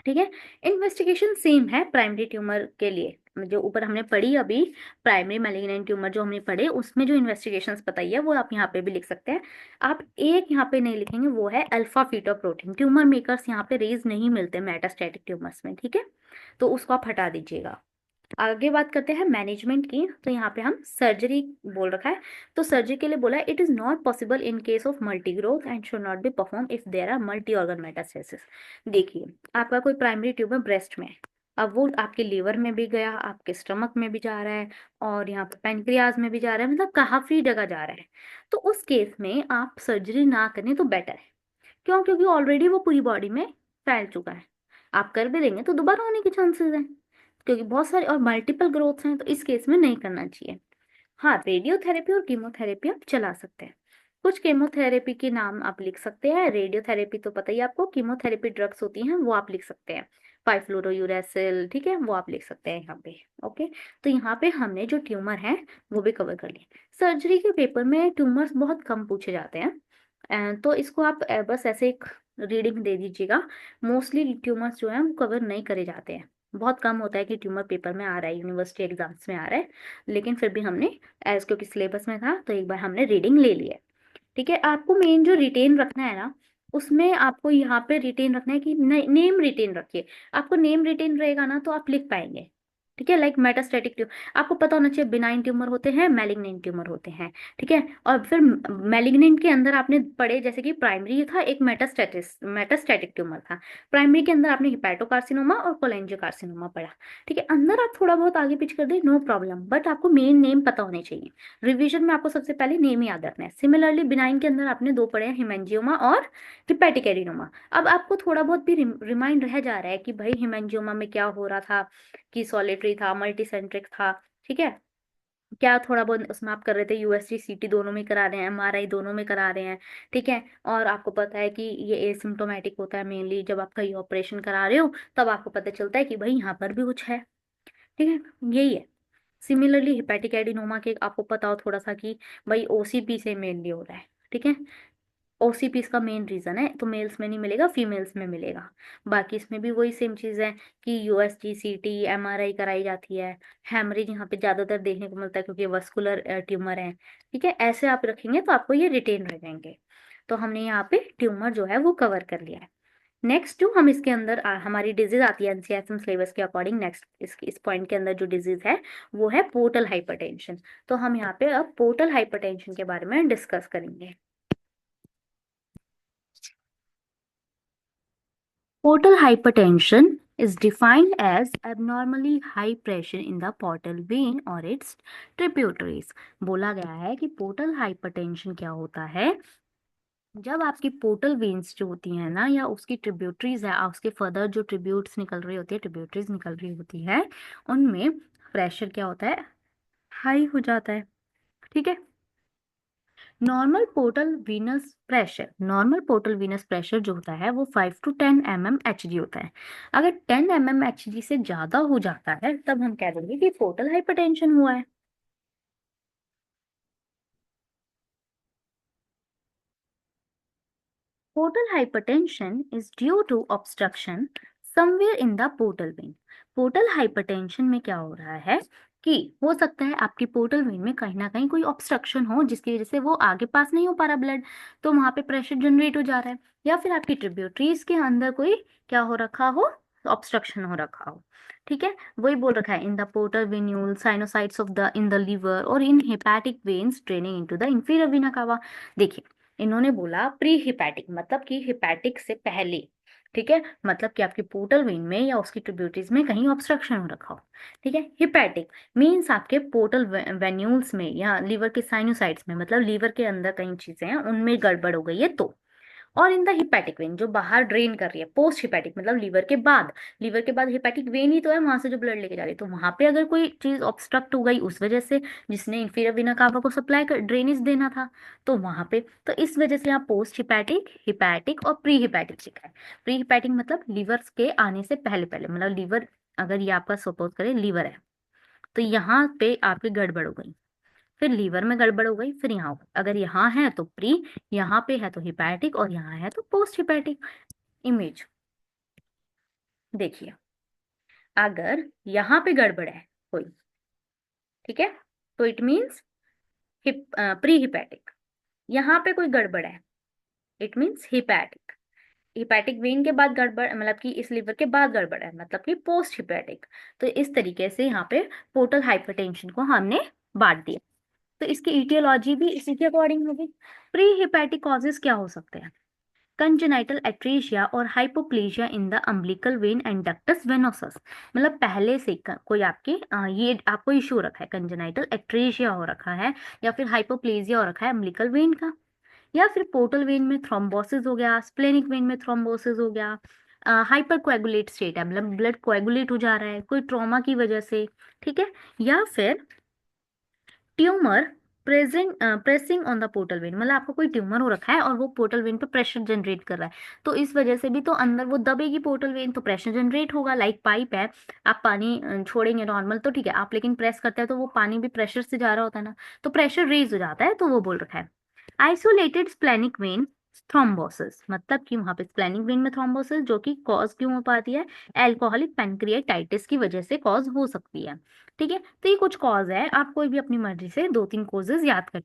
A: ठीक है, इन्वेस्टिगेशन सेम है प्राइमरी ट्यूमर के लिए, जो ऊपर हमने पढ़ी अभी, प्राइमरी मैलिग्नेंट ट्यूमर जो हमने पढ़े उसमें जो इन्वेस्टिगेशंस बताई है वो आप यहाँ पे भी लिख सकते हैं। आप एक यहाँ पे नहीं लिखेंगे, वो है अल्फा फीटोप्रोटीन, ट्यूमर मेकर्स यहाँ पे रेज नहीं मिलते मेटास्टैटिक ट्यूमर्स में। ठीक है, तो उसको आप हटा दीजिएगा। आगे बात करते हैं मैनेजमेंट की, तो यहाँ पे हम सर्जरी बोल रखा है। तो सर्जरी के लिए बोला है, it is not possible in case of multi growth and should not be perform if there are multi organ metastasis. देखिए, आपका कोई प्राइमरी ट्यूमर ब्रेस्ट में है, अब वो आपके लीवर में भी गया, आपके स्टमक में भी जा रहा है, और यहाँ पे पेनक्रियाज में भी जा रहा है, मतलब काफी जगह जा रहा है। तो उस केस में आप सर्जरी ना करें तो बेटर है। क्यों? क्योंकि ऑलरेडी वो पूरी बॉडी में फैल चुका है। आप कर भी देंगे तो दोबारा होने के चांसेस हैं, क्योंकि बहुत सारे और मल्टीपल ग्रोथ्स हैं, तो इस केस में नहीं करना चाहिए। हाँ, रेडियोथेरेपी और कीमोथेरेपी आप चला सकते हैं। कुछ कीमोथेरेपी के नाम आप लिख सकते हैं। रेडियोथेरेपी तो पता ही है आपको, कीमोथेरेपी ड्रग्स होती हैं वो आप लिख सकते हैं, 5-फ्लोरोयूरेसिल। ठीक है, वो आप लिख सकते हैं यहाँ पे। ओके, तो यहाँ पे हमने जो ट्यूमर है वो भी कवर कर लिए। सर्जरी के पेपर में ट्यूमर्स बहुत कम पूछे जाते हैं, तो इसको आप बस ऐसे एक रीडिंग दे दीजिएगा। मोस्टली ट्यूमर्स जो हैं वो कवर नहीं करे जाते हैं, बहुत कम होता है कि ट्यूमर पेपर में आ रहा है, यूनिवर्सिटी एग्जाम्स में आ रहा है, लेकिन फिर भी हमने एज क्योंकि सिलेबस में था तो एक बार हमने रीडिंग ले ली है। ठीक है, आपको मेन जो रिटेन रखना है ना, उसमें आपको यहाँ पे रिटेन रखना है कि नेम रिटेन रखिए। आपको नेम रिटेन रहेगा ना तो आप लिख पाएंगे। ठीक है, लाइक मेटास्टेटिक ट्यूमर आपको पता होना चाहिए, बिनाइन ट्यूमर होते हैं, मैलिग्नेंट ट्यूमर होते हैं। ठीक है, और फिर मैलिग्नेंट के अंदर आपने पढ़े, जैसे कि प्राइमरी था एक मेटास्टेटिक ट्यूमर था, प्राइमरी के अंदर आपने हिपैटोकार्सिनोमा और कोलेंजियोकार्सिनोमा पढ़ा। ठीक है, अंदर आप थोड़ा बहुत आगे पीछे कर दे, नो प्रॉब्लम, बट आपको मेन नेम पता होने चाहिए। रिवीजन में आपको सबसे पहले नेम याद रखना है। सिमिलरली बिनाइन के अंदर आपने दो पढ़े हैं, हिमेंजियोमा और हिपैटिक एडिनोमा। अब आपको थोड़ा बहुत भी रिमाइंड रह जा रहा है कि भाई हिमेंजियोमा में क्या हो रहा था, कि सॉलिटरी था, मल्टीसेंट्रिक था। ठीक है, क्या थोड़ा बहुत उसमें आप कर रहे थे, यूएसजी सीटी दोनों में करा रहे हैं, एमआरआई दोनों में करा रहे हैं। ठीक है, और आपको पता है कि ये एसिम्टोमेटिक होता है मेनली, जब आप कहीं ऑपरेशन करा रहे हो तब आपको पता चलता है कि भाई यहाँ पर भी कुछ है। ठीक है, यही है। सिमिलरली हिपैटिक एडिनोमा के आपको पता हो थोड़ा सा कि भाई ओसीपी से मेनली हो रहा है। ठीक है, ओसीपी इसका मेन रीजन है, तो मेल्स में नहीं मिलेगा, फीमेल्स में मिलेगा। बाकी इसमें भी वही सेम चीज है कि यूएसजी सीटी एमआरआई कराई जाती है। हैमरेज यहाँ पे ज्यादातर देखने को मिलता है क्योंकि वस्कुलर ट्यूमर है। ठीक है, ऐसे आप रखेंगे तो आपको ये रिटेन रह जाएंगे। तो हमने यहाँ पे ट्यूमर जो है वो कवर कर लिया है। नेक्स्ट जो हम इसके अंदर हमारी डिजीज आती है एनसीएफएम सिलेबस के अकॉर्डिंग, नेक्स्ट इस पॉइंट के अंदर जो डिजीज है वो है पोर्टल हाइपरटेंशन। तो हम यहाँ पे अब पोर्टल हाइपरटेंशन के बारे में डिस्कस करेंगे। Portal hypertension is defined as abnormally high pressure in the portal vein or its tributaries. बोला गया है कि पोर्टल हाइपरटेंशन क्या होता है, जब आपकी पोर्टल वेन्स जो होती है ना, या उसकी ट्रिब्यूटरीज है, उसके फर्दर जो ट्रिब्यूट्स निकल रही होती है, ट्रिब्यूटरीज निकल रही होती है, उनमें प्रेशर क्या होता है, हाई हो जाता है। ठीक है। नॉर्मल पोर्टल वीनस प्रेशर जो होता है वो 5 to 10 mm Hg होता है। अगर 10 mm Hg से ज्यादा हो जाता है तब हम कह देंगे कि पोर्टल हाइपरटेंशन हुआ है। Portal hypertension is due to obstruction somewhere in the portal vein. Portal hypertension में क्या हो रहा है कि हो सकता है आपकी पोर्टल वेन में कहीं ना कहीं कोई ऑब्स्ट्रक्शन हो, जिसकी वजह से वो आगे पास नहीं हो पा रहा ब्लड, तो वहां पे प्रेशर जनरेट हो जा रहा है, या फिर आपकी ट्रिब्यूटरीज के अंदर कोई क्या हो रखा हो, ऑब्स्ट्रक्शन हो रखा हो। ठीक है, वही बोल रखा है in the portal venule sinusoids of the in the liver और in hepatic veins draining into the inferior vena cava. देखिए, इन्होंने बोला प्री हिपैटिक, मतलब कि हिपैटिक से पहले। ठीक है, मतलब कि आपकी पोर्टल वेन में या उसकी ट्रिब्यूटरीज में कहीं ऑब्स्ट्रक्शन हो रखा हो। ठीक है, हिपैटिक मीन्स आपके पोर्टल वेन्यूल्स में या लीवर के साइनोसाइड्स में, मतलब लीवर के अंदर कई चीजें हैं उनमें गड़बड़ हो गई है तो। और इन द हिपैटिक वेन जो बाहर ड्रेन कर रही है, पोस्ट हिपैटिक मतलब लीवर के बाद हिपैटिक वेन ही तो है, वहां से जो ब्लड लेके जा रही है, तो वहां पे अगर कोई चीज ऑब्स्ट्रक्ट हो गई उस वजह से, जिसने इंफीरियर वेना कावा को सप्लाई कर ड्रेनेज देना था, तो वहां पे, तो इस वजह से यहाँ पोस्ट हिपैटिक, हिपैटिक और प्री हिपैटिक लिखा है। प्री हिपैटिक मतलब लीवर के आने से पहले पहले, मतलब लीवर, अगर ये आपका सपोज करें लीवर है, तो यहाँ पे आपकी गड़बड़ हो गई, फिर लीवर में गड़बड़ हो गई, फिर यहाँ हो गई। अगर यहाँ है तो प्री, यहाँ पे है तो हिपैटिक, और यहाँ है तो पोस्ट हिपैटिक। इमेज देखिए, अगर यहाँ पे गड़बड़ है कोई, ठीक है, तो इट मीन्स प्री हिपैटिक। यहाँ पे कोई गड़बड़ है, it means hepatic. Hepatic vein के बाद गड़बड़, मतलब कि इस लीवर के बाद गड़बड़ है, मतलब कि पोस्ट हिपैटिक। तो इस तरीके से यहाँ पे पोर्टल हाइपरटेंशन को हमने बांट दिया। तो इसकी इटियोलॉजी भी इसी के अकॉर्डिंग होगी। प्री हिपैटिक कॉजेज क्या हो सकते हैं, कंजेनाइटल एट्रेशिया और hypoplasia in the umbilical when and ductus venosus. मतलब पहले से कोई आपके ये आपको इशू रखा है, कंजेनाइटल एट्रेशिया हो रखा है, या फिर हाइपोप्लेजिया हो रखा है अम्बिलिकल वेन का, या फिर पोर्टल वेन में थ्रोम्बोसिस हो गया, स्प्लेनिक वेन में थ्रोम्बोसिस हो गया, हाइपर कोएगुलेट स्टेट है, मतलब ब्लड कोएगुलेट हो जा रहा है कोई ट्रॉमा की वजह से। ठीक है, या फिर tumour pressing on the portal vein, मतलब आपको कोई ट्यूमर हो रखा है और वो पोर्टल वेन पे प्रेशर जनरेट कर रहा है, तो इस वजह से भी तो अंदर वो दबेगी पोर्टल वेन, तो प्रेशर जनरेट होगा। लाइक पाइप है, आप पानी छोड़ेंगे नॉर्मल तो ठीक है, आप लेकिन प्रेस करते हैं तो वो पानी भी प्रेशर से जा रहा होता है ना, तो प्रेशर रेज हो जाता है, तो वो बोल रखा है। आइसोलेटेड स्प्लेनिक वेन थ्रोम्बोसिस, मतलब कि वहां पे स्प्लेनिक वेन में थ्रोम्बोसिस जो कि कॉज क्यों हो पाती है, एल्कोहलिक पैनक्रियाटाइटिस की वजह से कॉज हो सकती है। ठीक है, तो ये कुछ कॉज है, आप कोई भी अपनी मर्जी से 2-3 कॉजेज याद कर।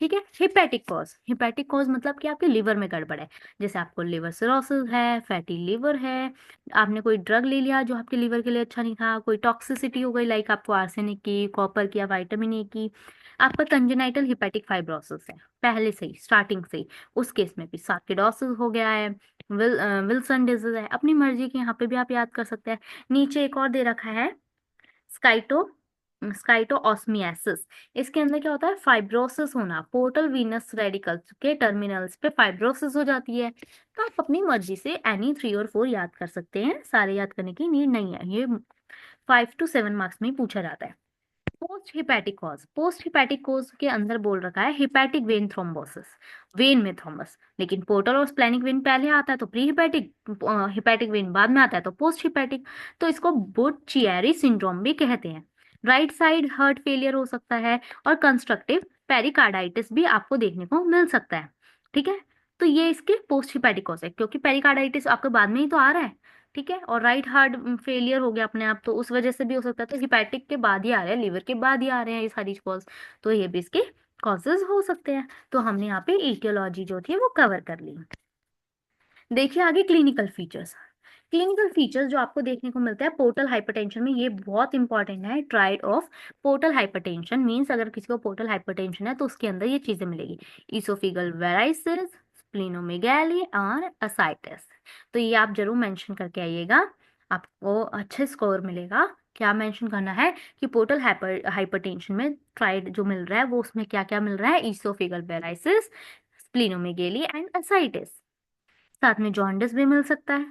A: ठीक है, हिपैटिक कॉज मतलब कि आपके लिवर में गड़बड़ है, जैसे आपको लिवर सिरोसिस है, फैटी लिवर है, आपने कोई ड्रग ले लिया जो आपके लिवर के लिए अच्छा नहीं था, कोई टॉक्सिसिटी हो गई, लाइक आपको आर्सेनिक की, कॉपर की या विटामिन ए की, आपका कंजेनाइटल हिपैटिक फाइब्रोसिस है पहले से ही, स्टार्टिंग से ही, उस केस में भी सार्किडोसिस हो गया है, विल्सन डिजीज है, अपनी मर्जी के यहाँ पे भी आप याद कर सकते हैं। नीचे एक और दे रखा है, स्काइटो स्काइटोऑस्मियासिस। इसके अंदर क्या होता है, फाइब्रोसिस होना, पोर्टल वीनस रेडिकल्स के टर्मिनल्स पे फाइब्रोसिस हो जाती है। तो आप अपनी मर्जी से एनी 3 और 4 याद कर सकते हैं, सारे याद करने की नीड नहीं है, ये 5 to 7 मार्क्स में ही पूछा जाता है। पोस्ट हिपैटिक कोज के अंदर बोल रखा है हिपैटिक वेन थ्रोम्बोसिस, वेन में थ्रोम्बस, लेकिन पोर्टल और स्प्लेनिक वेन पहले आता है तो प्री हिपैटिक, हिपैटिक वेन बाद में आता है तो पोस्ट हिपैटिक, तो इसको बुट-चिएरी सिंड्रोम भी कहते हैं। राइट साइड हार्ट फेलियर हो सकता है, और कंस्ट्रक्टिव पेरिकार्डाइटिस भी आपको देखने को मिल सकता है। ठीक है, तो ये इसके पोस्ट हिपैटिक कॉज है, क्योंकि पेरिकार्डाइटिस आपके बाद में ही तो आ रहा है। ठीक है, और राइट हार्ट फेलियर हो गया अपने आप, तो उस वजह से भी हो सकता है, तो हिपैटिक के बाद ही आ रहे हैं, लिवर के बाद ही आ रहे हैं ये सारी कॉज, तो ये भी इसके कॉजेज हो सकते हैं। तो हमने यहाँ पे इटियोलॉजी जो थी वो कवर कर ली। देखिए आगे क्लिनिकल फीचर्स। क्लिनिकल फीचर्स जो आपको देखने को मिलता है पोर्टल हाइपरटेंशन में, ये बहुत इंपॉर्टेंट है। Tried of portal hypertension means अगर किसी को पोर्टल हाइपरटेंशन है तो उसके अंदर ये चीजें मिलेगी, इसोफिगल वेराइसिस, स्प्लीनोमेगाली और असाइटिस। तो ये आप जरूर मेंशन करके आइएगा, आपको अच्छा स्कोर मिलेगा। क्या मेंशन करना है कि पोर्टल हाइपरटेंशन में ट्राइड जो मिल रहा है वो उसमें क्या क्या मिल रहा है, ईसोफेगल वेराइसिस, स्प्लीनोमेगेली एंड असाइटिस। साथ में जॉन्डिस भी मिल सकता है,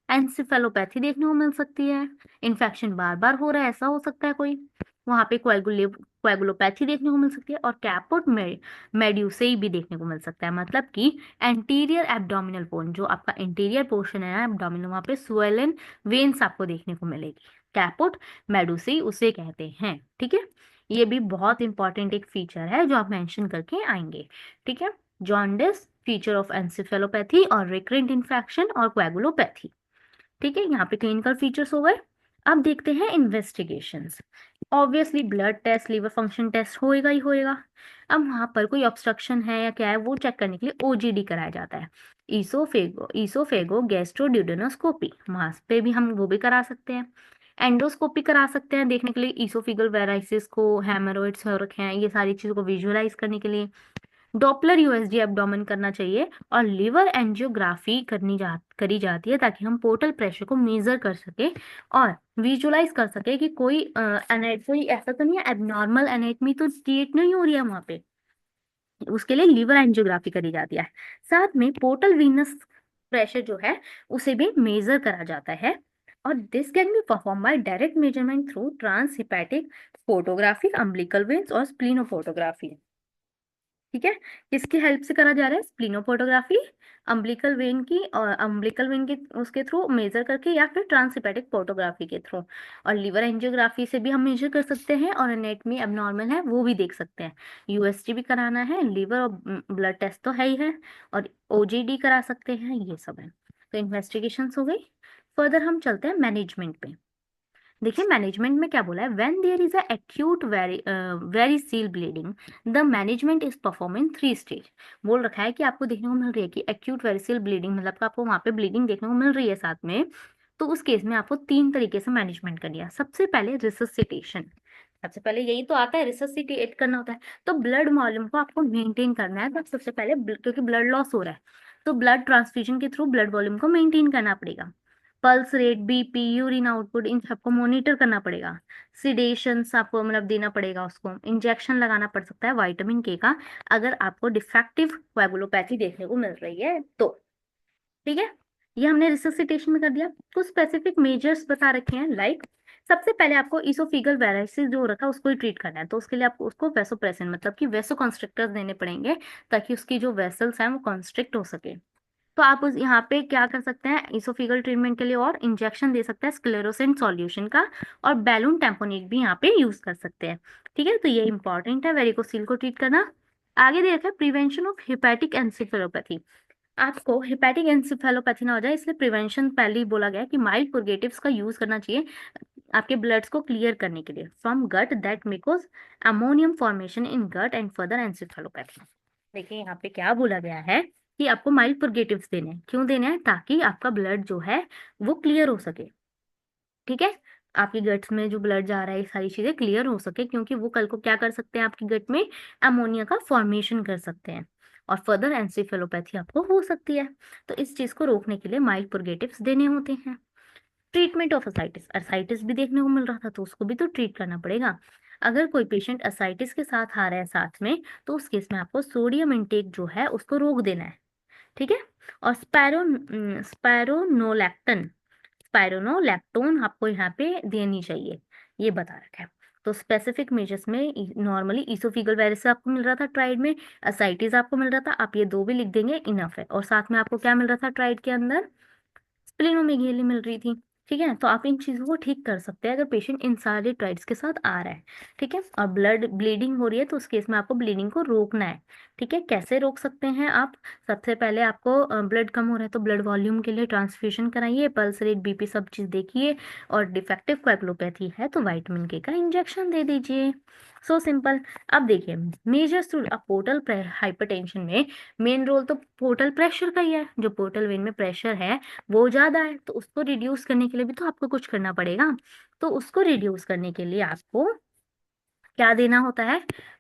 A: एंसेफेलोपैथी देखने को मिल सकती है, इन्फेक्शन बार बार हो रहा है ऐसा हो सकता है कोई, वहां पे कोएगुलोपैथी देखने को मिल सकती है, और कैपोट मेड्यूसेई भी देखने को मिल सकता है। मतलब कि एंटीरियर एब्डोमिनल बोन, जो आपका इंटीरियर पोर्शन है एब्डोमिनल, वहां पे स्वेलन वेन्स आपको देखने को मिलेगी। कैपोट मेडुसेई उसे कहते हैं। ठीक है, ये भी बहुत इंपॉर्टेंट एक फीचर है जो आप मेंशन करके आएंगे। ठीक है, जॉन्डिस, फीचर ऑफ एंसेफेलोपैथी और रिकरेंट इन्फेक्शन और कोएगुलोपैथी। ठीक है, यहाँ पे क्लिनिकल फीचर्स हो गए। अब देखते हैं investigations. Obviously blood test, liver function test होएगा ही होएगा। अब वहां पर कोई ऑब्स्ट्रक्शन है या क्या है वो चेक करने के लिए ओजीडी कराया जाता है, ईसोफेगो गैस्ट्रोड्यूडेनोस्कोपी, वहां पे भी हम वो भी करा सकते हैं। एंडोस्कोपी करा सकते हैं देखने के लिए ईसोफिगल वेराइसिस को, हेमरोइड्स हो रखे हैं, ये सारी चीजों को विजुअलाइज करने के लिए। डॉपलर यूएसजी एब्डोमेन करना चाहिए, और लिवर एंजियोग्राफी करी जाती है ताकि हम पोर्टल प्रेशर को मेजर कर सके और विजुलाइज कर सके कि कोई ऐसा तो नहीं है, एबनॉर्मल एनेटमी तो क्रिएट नहीं हो रही है वहां पे, उसके लिए लिवर एंजियोग्राफी करी जाती है। साथ में पोर्टल वीनस प्रेशर जो है उसे भी मेजर करा जाता है, और this can be perform by direct measurement through trans hepatic photography, umbilical veins और स्प्लीनोफोटोग्राफी। ठीक है, किसकी हेल्प से करा जा रहा है, स्प्लीनोफोटोग्राफी, अम्बिलिकल वेन के उसके थ्रू मेजर करके, या फिर ट्रांसहिपैटिक फोटोग्राफी के थ्रू। और लिवर एंजियोग्राफी से भी हम मेजर कर सकते हैं, और एनेटमी एबनॉर्मल है वो भी देख सकते हैं। यूएसजी भी कराना है, लिवर और ब्लड टेस्ट तो है ही है, और ओजीडी करा सकते हैं, ये सब है। तो इन्वेस्टिगेशन हो गई। फर्दर हम चलते हैं मैनेजमेंट पे। देखिए मैनेजमेंट में क्या बोला है, when there is a acute variceal bleeding the management is perform in 3 stage. बोल रखा है कि आपको देखने को मिल रही है कि एक्यूट वेरिसिल ब्लीडिंग, मतलब कि आपको वहां पे ब्लीडिंग देखने को मिल रही है साथ में, तो उस केस में आपको 3 तरीके से मैनेजमेंट करनी है। सबसे पहले रिससिटेशन, सबसे पहले यही तो आता है, रिससिटेट करना होता है। तो ब्लड वॉल्यूम को आपको मेंटेन करना है, तो सबसे पहले क्योंकि ब्लड लॉस हो रहा है तो ब्लड ट्रांसफ्यूजन के थ्रू ब्लड वॉल्यूम को मेंटेन करना पड़ेगा। Pulse rate, BP, urine output, इन सबको मॉनिटर करना पड़ेगा। सिडेशंस आपको मतलब देना पड़ेगा, उसको इंजेक्शन लगाना पड़ सकता है विटामिन के का, अगर आपको डिफेक्टिव कोएगुलोपैथी देखने को मिल रही है तो। ठीक है, ये हमने रिससिटेशन में कर दिया। कुछ स्पेसिफिक मेजर्स बता रखे हैं, लाइक सबसे पहले आपको इसोफिगल वेराइसिस जो रखा है उसको ही ट्रीट करना है, तो उसके लिए आपको उसको वेसोप्रेसिन मतलब कि वेसो कंस्ट्रिक्टर्स देने पड़ेंगे, ताकि उसकी जो वेसल्स हैं वो कंस्ट्रिक्ट हो सके। तो आप उस यहाँ पे क्या कर सकते हैं, इसोफिगल ट्रीटमेंट के लिए और इंजेक्शन दे सकते हैं स्क्लेरोसिन सॉल्यूशन का, और बैलून टेम्पोनिक भी यहाँ पे यूज कर सकते हैं। ठीक है, तो ये इंपॉर्टेंट है वेरिकोसील को ट्रीट करना। आगे दे रखा है प्रिवेंशन ऑफ हिपैटिक एंसेफेलोपैथी। आपको हिपैटिक एंसेफेलोपैथी ना हो जाए इसलिए प्रिवेंशन पहले ही बोला गया है कि माइल्ड पुरगेटिव्स का यूज करना चाहिए आपके ब्लड्स को क्लियर करने के लिए from gut that makes ammonium formation in gut and further encephalopathy. देखिए यहाँ पे क्या बोला गया है कि आपको माइल्ड पुरगेटिव्स देने हैं। क्यों देने हैं, ताकि आपका ब्लड जो है वो क्लियर हो सके। ठीक है, आपकी गट्स में जो ब्लड जा रहा है ये सारी चीजें क्लियर हो सके, क्योंकि वो कल को क्या कर सकते हैं, आपकी गट में अमोनिया का फॉर्मेशन कर सकते हैं, और फर्दर एंसेफेलोपैथी आपको हो सकती है। तो इस चीज को रोकने के लिए माइल्ड पुरगेटिव्स देने होते हैं। ट्रीटमेंट ऑफ असाइटिस, असाइटिस भी देखने को मिल रहा था तो उसको भी तो ट्रीट करना पड़ेगा। अगर कोई पेशेंट असाइटिस के साथ आ रहा है साथ में, तो उस केस में आपको सोडियम इंटेक जो है उसको रोक देना है। ठीक है, और स्पायरोनोलैक्टन, स्पायरोनोलैक्टोन आपको यहाँ पे देनी चाहिए, ये बता रखा है। तो स्पेसिफिक मेजर्स में नॉर्मली इसोफिगल वायरस से आपको मिल रहा था ट्राइड में, असाइटिस आपको मिल रहा था, आप ये दो भी लिख देंगे इनफ है। और साथ में आपको क्या मिल रहा था ट्राइड के अंदर, स्प्लेनोमेगेली मिल रही थी। ठीक है, तो आप इन चीजों को ठीक कर सकते हैं अगर पेशेंट इन सारे ट्राइड्स के साथ आ रहा है। ठीक है, और ब्लड ब्लीडिंग हो रही है तो उस केस में आपको ब्लीडिंग को रोकना है। ठीक है, कैसे रोक सकते हैं आप, सबसे पहले आपको ब्लड कम हो रहा है तो ब्लड वॉल्यूम के लिए ट्रांसफ्यूजन कराइए, पल्स रेट, बीपी सब चीज देखिए, और डिफेक्टिव कोएगुलोपैथी है तो विटामिन के का इंजेक्शन दे दीजिए। So simple. अब देखिए मेजर्स टू पोर्टल हाइपरटेंशन में मेन रोल तो पोर्टल प्रेशर का ही है। जो पोर्टल वेन में प्रेशर है वो ज्यादा है, तो उसको रिड्यूस करने के लिए भी तो आपको कुछ करना पड़ेगा। तो उसको रिड्यूस करने के लिए आपको क्या देना होता है,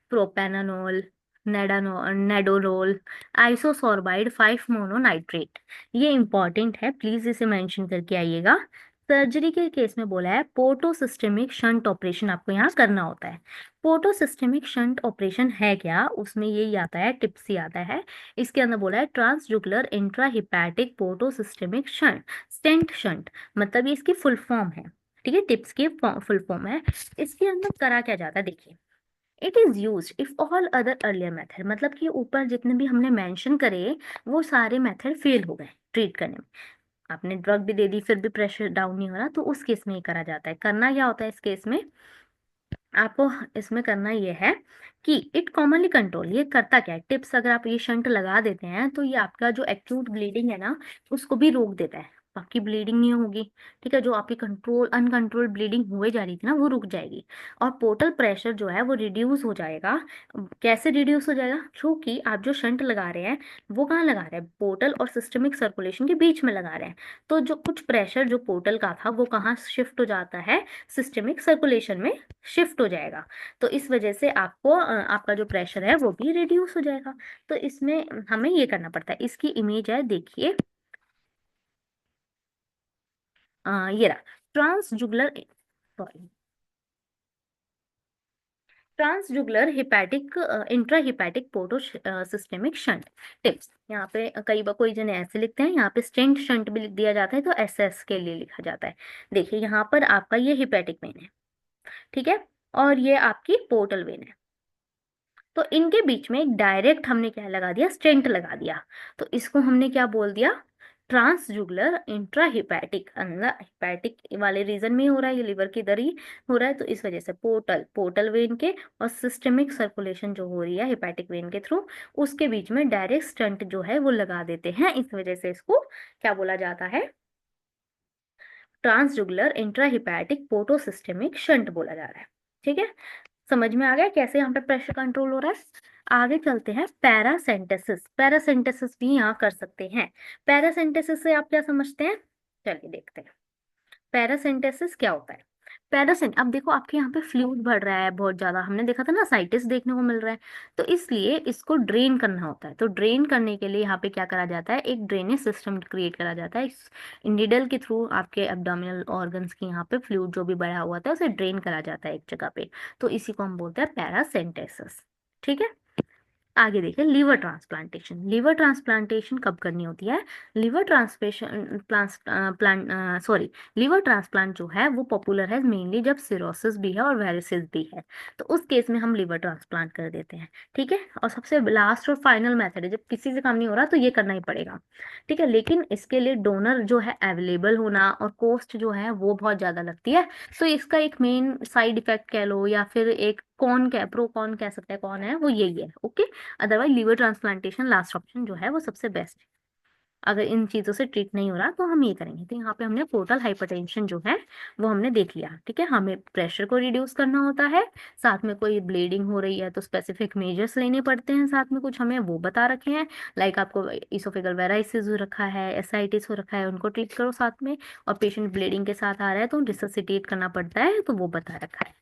A: प्रोपेनानोल, नेडोरोल, आइसोसोर्बाइड 5 मोनोनाइट्रेट। ये इंपॉर्टेंट है, प्लीज इसे मेंशन करके आइएगा। सर्जरी के केस में बोला है पोर्टो सिस्टेमिक शंट ऑपरेशन आपको यहाँ करना होता है। पोर्टो सिस्टेमिक शंट ऑपरेशन है क्या, उसमें यही आता है, टिप्स ही आता है। इसके अंदर बोला है transjugular intrahepatic porto systemic shunt, stent shunt, मतलब ये इसकी फुल फॉर्म है। ठीक है, टिप्स की फुल फॉर्म है। इसके अंदर करा क्या जाता है, देखिए। It is use if all other earlier method, मतलब कि ऊपर जितने भी हमने मेंशन करे वो सारे मेथड फेल हो गए ट्रीट करने में। आपने ड्रग भी दे दी फिर भी प्रेशर डाउन नहीं हो रहा, तो उस केस में ये करा जाता है। करना क्या होता है इस केस में, आपको इसमें करना ये है कि इट कॉमनली कंट्रोल, ये करता क्या है, टिप्स अगर आप ये शंट लगा देते हैं तो ये आपका जो एक्यूट ब्लीडिंग है ना उसको भी रोक देता है, आपकी ब्लीडिंग नहीं होगी। ठीक है, जो आपकी कंट्रोल अनकंट्रोल ब्लीडिंग हुए जा रही थी ना वो रुक जाएगी, और पोर्टल प्रेशर जो है वो रिड्यूस हो जाएगा। कैसे रिड्यूस हो जाएगा, क्योंकि आप जो शंट लगा रहे हैं वो कहाँ लगा रहे हैं, पोर्टल और सिस्टमिक सर्कुलेशन के बीच में लगा रहे हैं। तो जो कुछ प्रेशर जो पोर्टल का था वो कहाँ शिफ्ट हो जाता है, सिस्टमिक सर्कुलेशन में शिफ्ट हो जाएगा। तो इस वजह से आपको आपका जो प्रेशर है वो भी रिड्यूस हो जाएगा। तो इसमें हमें ये करना पड़ता है। इसकी इमेज है, देखिए, ये रहा transjugular, sorry, transjugular hepatic intrahepatic porto systemic shunt TIPS. यहाँ पे कई बार कोई जने ऐसे लिखते हैं, यहाँ पे स्टेंट शंट भी लिख दिया जाता है, तो एसएस के लिए लिखा जाता है। देखिए यहाँ पर आपका ये हिपैटिक वेन है, ठीक है, और ये आपकी पोर्टल वेन है। तो इनके बीच में एक डायरेक्ट हमने क्या लगा दिया, स्टेंट लगा दिया। तो इसको हमने क्या बोल दिया, ट्रांसजुगुलर इंट्राहिपैटिक। अंदर हिपैटिक वाले रीजन में ही हो रहा है, ये लिवर की इधर ही हो रहा है, तो इस वजह से पोर्टल पोर्टल वेन के और सिस्टमिक सर्कुलेशन जो हो रही है हिपैटिक वेन के थ्रू, उसके बीच में डायरेक्ट स्टंट जो है वो लगा देते हैं। इस वजह से इसको क्या बोला जाता है, ट्रांसजुगुलर इंट्राहिपैटिक पोर्टोसिस्टेमिक शंट बोला जा रहा है। ठीक है, समझ में आ गया कैसे यहाँ पे प्रेशर कंट्रोल हो रहा है। आगे चलते हैं, पैरासेंटेसिस। पैरासेंटेसिस भी यहाँ कर सकते हैं। पैरासेंटेसिस से आप क्या समझते हैं, चलिए देखते हैं पैरासेंटेसिस क्या होता है। पैरासेंट, अब देखो आपके यहाँ पे फ्लूइड बढ़ रहा है बहुत ज्यादा, हमने देखा था ना साइटिस देखने को मिल रहा है, तो इसलिए इसको ड्रेन करना होता है। तो ड्रेन करने के लिए यहाँ पे क्या करा जाता है, एक ड्रेनेज सिस्टम क्रिएट करा जाता है। इस निडल के थ्रू आपके एब्डोमिनल ऑर्गन्स के यहाँ पे फ्लूइड जो भी बढ़ा हुआ था उसे ड्रेन करा जाता है एक जगह पे, तो इसी को हम बोलते हैं पैरासेंटेसिस। ठीक है, आगे देखिए, लीवर ट्रांसप्लांटेशन। लीवर ट्रांसप्लांटेशन कब करनी होती है, liver transplantation plant sorry liver transplant जो है वो पॉपुलर है मेनली जब सिरोसिस भी है और वेरिसिस भी है, तो उस केस में हम लीवर ट्रांसप्लांट कर देते हैं। ठीक है, और सबसे लास्ट और फाइनल मेथड है, जब किसी से काम नहीं हो रहा तो ये करना ही पड़ेगा। ठीक है, लेकिन इसके लिए डोनर जो है अवेलेबल होना और कॉस्ट जो है वो बहुत ज्यादा लगती है, तो इसका एक मेन साइड इफेक्ट कह लो या फिर एक कौन कह प्रो कौन कह सकते हैं कौन है, वो यही है। Okay, otherwise liver transplantation last option जो है वो सबसे बेस्ट है। अगर इन चीजों से ट्रीट नहीं हो रहा तो हम ये करेंगे। तो यहाँ पे हमने पोर्टल हाइपरटेंशन जो है वो हमने देख लिया। ठीक है, हमें प्रेशर को रिड्यूस करना होता है, साथ में कोई ब्लीडिंग हो रही है तो स्पेसिफिक मेजर्स लेने पड़ते हैं, साथ में कुछ हमें वो बता रखे हैं, लाइक आपको इसोफेगल वेराइसिस हो रखा है, एसाइटिस हो रखा है, उनको ट्रीट करो साथ में, और पेशेंट ब्लीडिंग के साथ आ रहा है तो रिससिटेट करना पड़ता है, तो वो बता रखा है।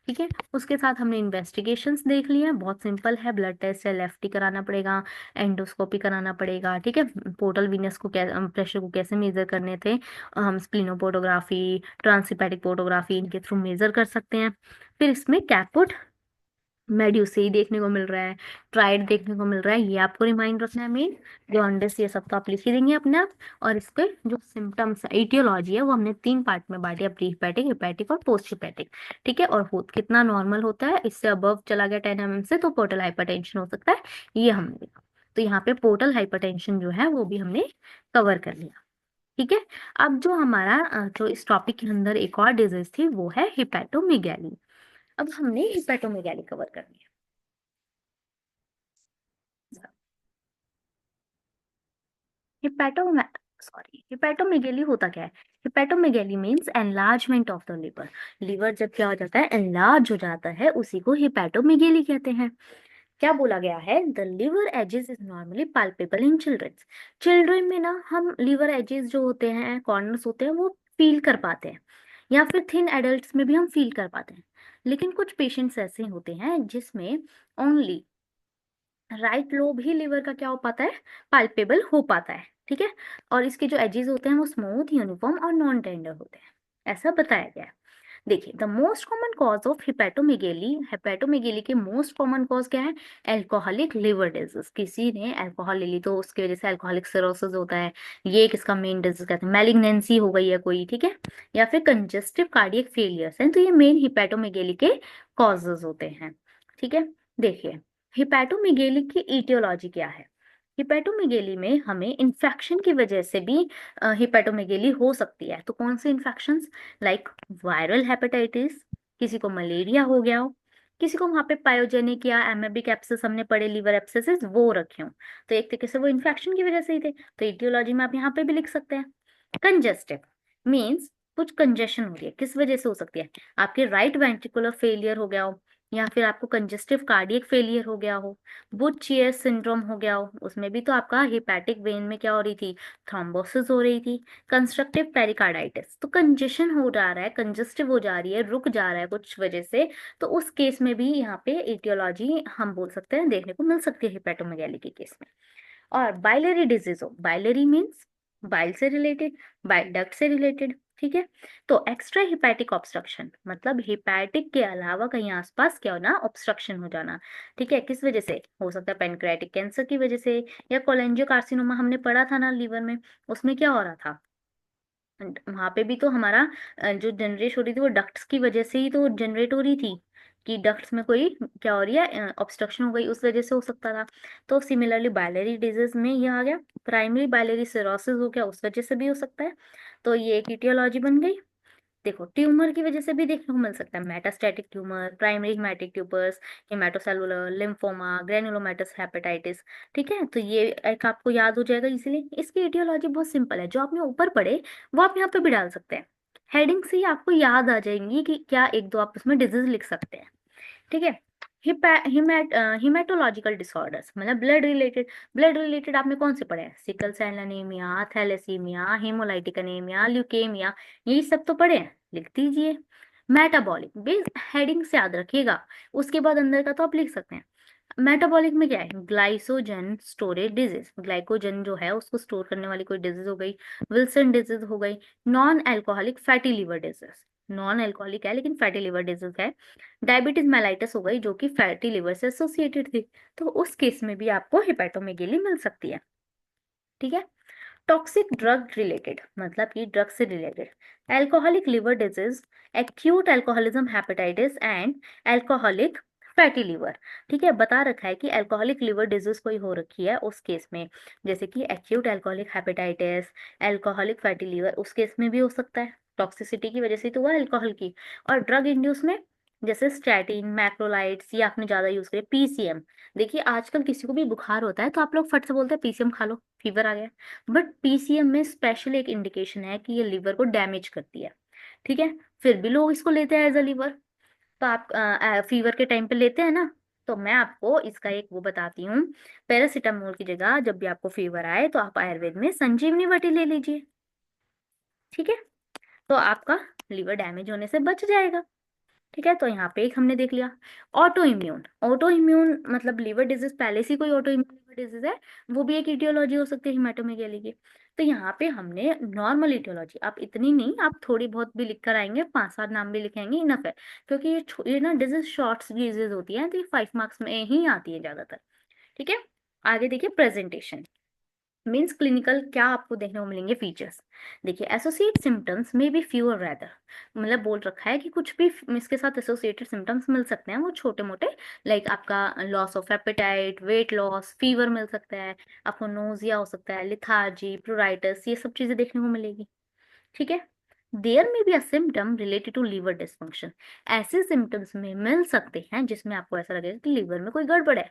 A: ठीक है, उसके साथ हमने इन्वेस्टिगेशंस देख लिए हैं, बहुत सिंपल है, ब्लड टेस्ट है, लेफ्टी कराना पड़ेगा, एंडोस्कोपी कराना पड़ेगा। ठीक है, पोर्टल वीनस को प्रेशर को कैसे मेजर करने थे, हम स्प्लिनोपोटोग्राफी, ट्रांसहिपैटिक पोटोग्राफी इनके थ्रू मेजर कर सकते हैं। फिर इसमें कैपुट मेड्यूसेई देखने को मिल रहा है, ट्राइड देखने को मिल रहा है, ये आपको रिमाइंड रखना है मेन। जॉन्डिस ये सब तो आप लिख ही देंगे अपने आप। और इसके जो सिम्टम्स एटियोलॉजी है वो हमने 3 पार्ट में बांटी है, प्री हिपैटिक, हिपैटिक और पोस्ट हिपैटिक। ठीक है, और कितना नॉर्मल होता है, इससे अबव चला गया 10 mm से तो पोर्टल हाइपरटेंशन हो सकता है, ये हमने देखा। तो यहाँ पे पोर्टल हाइपरटेंशन जो है वो भी हमने कवर कर लिया। ठीक है, अब जो हमारा जो इस टॉपिक के अंदर एक और डिजीज थी वो है हिपैटोमेगैली। अब हमने हिपैटोमेगैली कवर करनी है। हिपैटो हिपैटोमेगेली होता क्या है, hepatomegaly means enlargement of the liver. Liver जब क्या हो जाता है, एनलार्ज हो जाता है, उसी को हिपैटोमेगेली कहते हैं। क्या बोला गया है, the liver edges is normally palpable in children. Children में ना हम लिवर एजेस जो होते हैं, कॉर्नर्स होते हैं, वो फील कर पाते हैं, या फिर थिन एडल्ट्स में भी हम फील कर पाते हैं। लेकिन कुछ पेशेंट्स ऐसे होते हैं जिसमें ओनली राइट लोब ही लिवर का क्या हो पाता है, पाल्पेबल हो पाता है, ठीक है। और इसके जो एजेस होते हैं वो स्मूथ, यूनिफॉर्म और नॉन टेंडर होते हैं, ऐसा बताया गया है। देखिए, the most common cause of hepatomegaly, hepatomegaly के मोस्ट कॉमन कॉज क्या है, अल्कोहलिक लिवर डिजीज। किसी ने अल्कोहल ले ली तो उसकी वजह से अल्कोहलिक सिरोसिस होता है, ये किसका मेन डिजीज कहते हैं, मैलिग्नेंसी हो गई है कोई, ठीक है, या फिर कंजेस्टिव कार्डियक फेलियर्स हैं, तो ये मेन हिपेटोमेगेली के कॉजेज होते हैं, ठीक है। देखिए, हिपेटोमेगेली की इटियोलॉजी क्या है। हिपेटोमेगेली में हमें इन्फेक्शन की वजह से भी हिपेटोमेगेली हो सकती है, तो कौन से इन्फेक्शंस, लाइक वायरल हेपेटाइटिस, किसी को मलेरिया हो गया हो, किसी को वहां पे पायोजेनिक या एमेबिक एप्सिस हमने पढ़े, लीवर एप्सिस वो रखे हो, तो एक तरीके से वो इन्फेक्शन की वजह से ही थे, तो इटियोलॉजी में आप यहाँ पे भी लिख सकते हैं। कंजेस्टिव मीन्स कुछ कंजेशन हो रही है, किस वजह से हो सकती है, आपके राइट वेंट्रिकुलर फेलियर हो गया हो, या फिर आपको कंजेस्टिव कार्डियक फेलियर हो गया हो, बुच-चियर सिंड्रोम हो गया हो, उसमें भी तो आपका हेपेटिक वेन में क्या हो रही थी, थ्रोम्बोसिस हो रही थी, कंस्ट्रक्टिव पेरिकार्डाइटिस, तो कंजेशन हो जा रहा है, कंजेस्टिव हो जा रही है, रुक जा रहा है कुछ वजह से, तो उस केस में भी यहाँ पे एटियोलॉजी हम बोल सकते हैं देखने को मिल सकती है हेपेटोमेगैली के केस में। और बाइलरी डिजीज हो, बाइलरी मीन्स बाइल से रिलेटेड, बाइल डक्ट से रिलेटेड, ठीक है। तो एक्स्ट्रा हिपैटिक ऑब्स्ट्रक्शन मतलब हिपैटिक के अलावा कहीं आसपास क्या होना, ऑब्स्ट्रक्शन हो जाना, ठीक है, किस वजह से हो सकता है, पेनक्रियाटिक कैंसर की वजह से, या कोलेंजियोकार्सिनोमा हमने पढ़ा था ना लीवर में, उसमें क्या हो रहा था, वहां पे भी तो हमारा जो जनरेट हो रही थी वो डक्ट्स की वजह से ही तो जनरेट हो रही थी, कि डक्ट्स में कोई क्या हो रही है, ऑब्स्ट्रक्शन हो गई, उस वजह से हो सकता था। तो सिमिलरली बाइलरी डिजीज में ये आ गया, प्राइमरी बाइलरी सिरोसिस हो गया, उस वजह से भी हो सकता है, तो ये एक इटियोलॉजी बन गई। देखो, ट्यूमर की वजह से भी देखने को मिल सकता है, metastatic tumour, primary hepatic tumours, hepatocellular lymphoma, granulomatous hepatitis, ठीक है, तो ये एक आपको याद हो जाएगा इसीलिए। इसकी एटियोलॉजी बहुत सिंपल है, जो आपने ऊपर पढ़े वो आप यहाँ पे भी डाल सकते हैं, हेडिंग से ही आपको याद आ जाएंगी कि क्या एक दो आप उसमें डिजीज लिख सकते हैं, ठीक है। हिमेटोलॉजिकल डिसऑर्डर्स मतलब ब्लड रिलेटेड, ब्लड रिलेटेड आपने कौन से पढ़े हैं, sickle cell anaemia, thalassaemia, haemolytic anaemia, leukaemia, यही सब तो पढ़े हैं, लिख दीजिए। मेटाबॉलिक बेस हेडिंग से याद रखिएगा, उसके बाद अंदर का तो आप लिख सकते हैं। मेटाबॉलिक में क्या है, ग्लाइसोजन स्टोरेज डिजीज, ग्लाइकोजन जो है उसको स्टोर करने वाली कोई डिजीज हो गई, विल्सन डिजीज हो गई, non alcoholic fatty liver disease, non alcoholic है लेकिन फैटी लिवर डिजीज है, डायबिटीज मेलाइटस हो गई जो कि फैटी लिवर से एसोसिएटेड थी, तो उस केस में भी आपको हिपेटोमेगेली मिल सकती है, ठीक है। टॉक्सिक ड्रग रिलेटेड मतलब कि ड्रग से related, alcoholic liver disease, acute alcoholism hepatitis and alcoholic fatty liver, ठीक है, बता रखा है कि अल्कोहलिक लिवर डिजीज कोई हो रखी है उस केस में, जैसे कि acute alcoholic hepatitis, alcoholic fatty liver, उस केस में भी हो सकता है, टॉक्सिसिटी की वजह से तो हुआ अल्कोहल की। और ड्रग इंड्यूस में जैसे स्टैटिन, मैक्रोलाइड्स, ये आपने ज्यादा यूज करे, पीसीएम, देखिए आजकल किसी को भी बुखार होता है तो आप लोग फट से बोलते हैं पीसीएम खा लो, फीवर आ गया, बट पीसीएम में स्पेशल एक इंडिकेशन है कि ये लिवर को डैमेज करती है, ठीक है, फिर भी लोग इसको लेते हैं एज अ लिवर, तो आप फीवर के टाइम पे लेते हैं ना, तो मैं आपको इसका एक वो बताती हूँ, पैरासिटामोल की जगह जब भी आपको फीवर आए तो आप आयुर्वेद में संजीवनी बटी ले लीजिए, ठीक है, तो आपका लिवर डैमेज होने से बच जाएगा, ठीक है। तो यहाँ पे एक हमने देख लिया। ऑटो इम्यून, ऑटो इम्यून मतलब लीवर डिजीज पहले से कोई ऑटो इम्यून लीवर डिजीज है, वो भी एक इटियोलॉजी हो सकती है हिमेटोमेगेली की। तो यहाँ पे हमने नॉर्मल इटियोलॉजी, आप इतनी नहीं, आप थोड़ी बहुत भी लिख कर आएंगे, 5-7 नाम भी लिखेंगे इनफ है, क्योंकि ये ना डिजीज शॉर्ट्स डिजीज होती है, तो ये 5 मार्क्स में ही आती है ज्यादातर, ठीक है। आगे देखिए, प्रेजेंटेशन मीन्स क्लिनिकल क्या आपको देखने को मिलेंगे फीचर्स। देखिए, एसोसिएट सिम्टम्स में बी फ्यूअर रेदर, मतलब बोल रखा है कि कुछ भी इसके साथ एसोसिएटेड सिम्टम्स मिल सकते हैं, वो छोटे मोटे, लाइक आपका loss of appetite, weight loss, fever मिल सकता है, आपको नोजिया हो सकता है, लिथार्जी, प्रोराइटिस, ये सब चीजें देखने को मिलेगी, ठीक है। There may be a symptom related to liver dysfunction, ऐसे सिम्टम्स में मिल सकते हैं जिसमें आपको ऐसा लगेगा कि लीवर में कोई गड़बड़ है,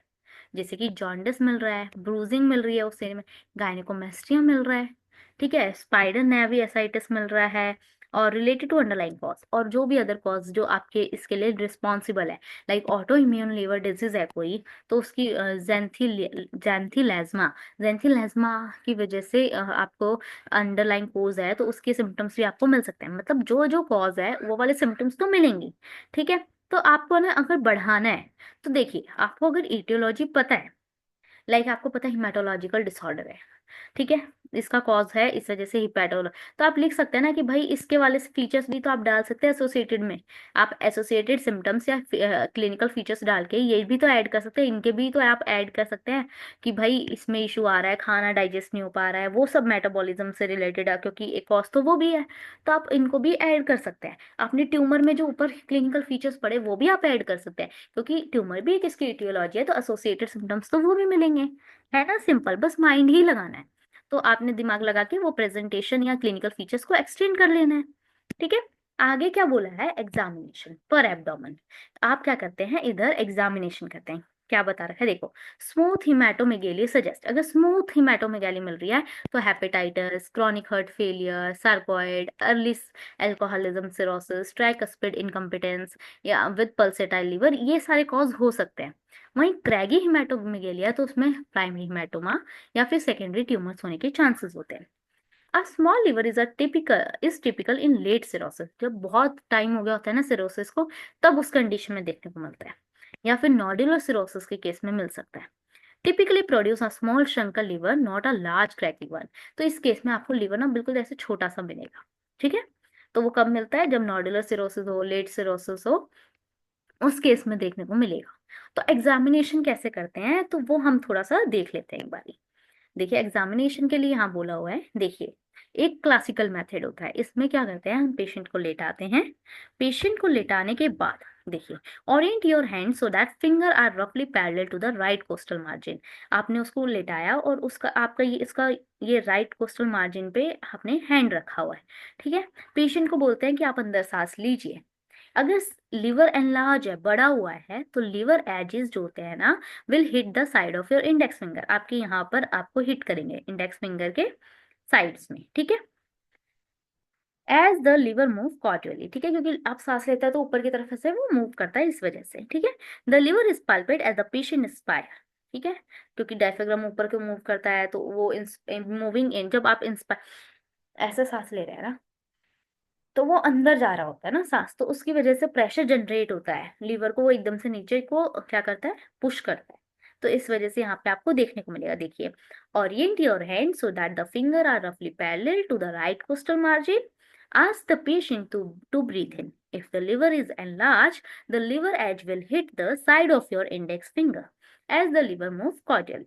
A: जैसे कि जॉन्डिस मिल रहा है, ब्रूजिंग मिल रही है उस एरिया में, गायनेकोमेस्टिया मिल रहा है, ठीक है, स्पाइडर नेवी एसाइटिस मिल रहा है, और रिलेटेड टू अंडरलाइंग कॉज, और जो भी अदर कॉज जो आपके इसके लिए रिस्पॉन्सिबल है, like auto immune liver disease है कोई, तो उसकी जैंथीलेज्मा, जैंथीलेज्मा की वजह से आपको अंडरलाइंग कॉज है, तो उसके सिम्टम्स भी आपको मिल सकते हैं, मतलब जो जो कॉज है वो वाले सिम्टम्स तो मिलेंगी, ठीक है। तो आपको ना अगर बढ़ाना है, तो देखिए आपको अगर इटियोलॉजी पता है लाइक आपको पता है हिमेटोलॉजिकल डिसऑर्डर है, ठीक है, इसका कॉज है इस वजह से हिपैटोल, तो आप लिख सकते हैं ना कि भाई इसके वाले फीचर्स भी तो आप डाल सकते हैं एसोसिएटेड में, आप एसोसिएटेड सिम्टम्स या क्लिनिकल फीचर्स डाल के ये भी तो ऐड कर सकते हैं, इनके भी तो आप ऐड कर सकते हैं कि भाई इसमें इशू आ रहा है, खाना डाइजेस्ट नहीं हो पा रहा है, वो सब मेटाबॉलिज्म से रिलेटेड है, क्योंकि एक कॉज तो वो भी है, तो आप इनको भी ऐड कर सकते हैं। अपने ट्यूमर में जो ऊपर क्लिनिकल फीचर्स पड़े वो भी आप ऐड कर सकते हैं, क्योंकि ट्यूमर भी एक इसकी etiology है, तो एसोसिएटेड सिम्टम्स तो वो भी मिलेंगे, है ना, सिंपल, बस माइंड ही लगाना है। तो आपने दिमाग लगा के वो प्रेजेंटेशन या क्लिनिकल फीचर्स को एक्सटेंड कर लेना है, ठीक है। आगे क्या बोला है, एग्जामिनेशन पर एब्डोमेन, आप क्या करते हैं, इधर एग्जामिनेशन करते हैं, क्या बता रखा है देखो, स्मूथ हिमेटोमेगेली सजेस्ट, अगर स्मूथ हिमेटोमेगेली मिल रही है तो hepatitis, chronic heart failure, sarcoid, early alcoholism, cirrhosis, tricuspid incompetence या विद पल्सेटाइल लीवर, ये सारे कॉज हो सकते हैं। वहीं क्रैगी हिमेटोमेगेलिया तो उसमें प्राइमरी हिमेटोमा या फिर सेकेंडरी ट्यूमर्स होने के चांसेस होते हैं। A small liver is typical in late cirrhosis, जब बहुत टाइम हो गया होता है ना सिरोसिस को, तब उस कंडीशन में देखने को मिलता है, या फिर नोडुलर सिरोसिस के केस में मिल सकता है। Typically produce a small Shankar liver not a large cracky one, तो इस केस में आपको लिवर ना बिल्कुल ऐसे छोटा सा मिलेगा, ठीक है। तो वो कब मिलता है, जब नोडुलर सिरोसिस हो, लेट सिरोसिस हो, उस केस में देखने को मिलेगा। तो एग्जामिनेशन कैसे करते हैं, तो वो हम थोड़ा सा देख लेते हैं एक बारी। देखिए एग्जामिनेशन के लिए यहाँ बोला हुआ है, देखिए एक क्लासिकल मेथड होता है, इसमें क्या करते हैं, हम पेशेंट को लेटाते हैं, पेशेंट को लेटाने के बाद देखिए, orient your hand so that finger are रफली parallel to the right costal margin, आपने उसको लेटाया और उसका आपका ये इसका ये राइट कोस्टल मार्जिन पे आपने हैंड रखा हुआ है, ठीक है। पेशेंट को बोलते हैं कि आप अंदर सांस लीजिए। अगर लिवर एनलार्ज है, बड़ा हुआ है, तो लिवर एजेस जो होते हैं ना, will hit the side of your index finger, आपके यहाँ पर आपको हिट करेंगे इंडेक्स फिंगर के साइड्स में, ठीक है। As the liver move caudally, ठीक है, क्योंकि आप सांस लेता है तो ऊपर की तरफ से वो मूव करता है, इस वजह से, ठीक है। The liver is palpate as the patient inspire, ठीक है, क्योंकि डायफ्राग्राम ऊपर को मूव करता है, तो वो मूविंग इन, जब आप इंस्पायर ऐसे सांस ले रहे हैं ना, तो वो अंदर जा रहा होता है ना सांस, तो उसकी वजह से प्रेशर जनरेट होता है, लीवर को वो एकदम से नीचे को क्या करता है, पुश करता है, तो इस वजह से यहाँ पे आपको देखने को मिलेगा, देखिए, orient your hand so that the finger are रफली parallel to the right costal margin, ask the patient to breathe in, if the liver is enlarged, the liver edge will hit the side of your index finger as the liver moves caudally,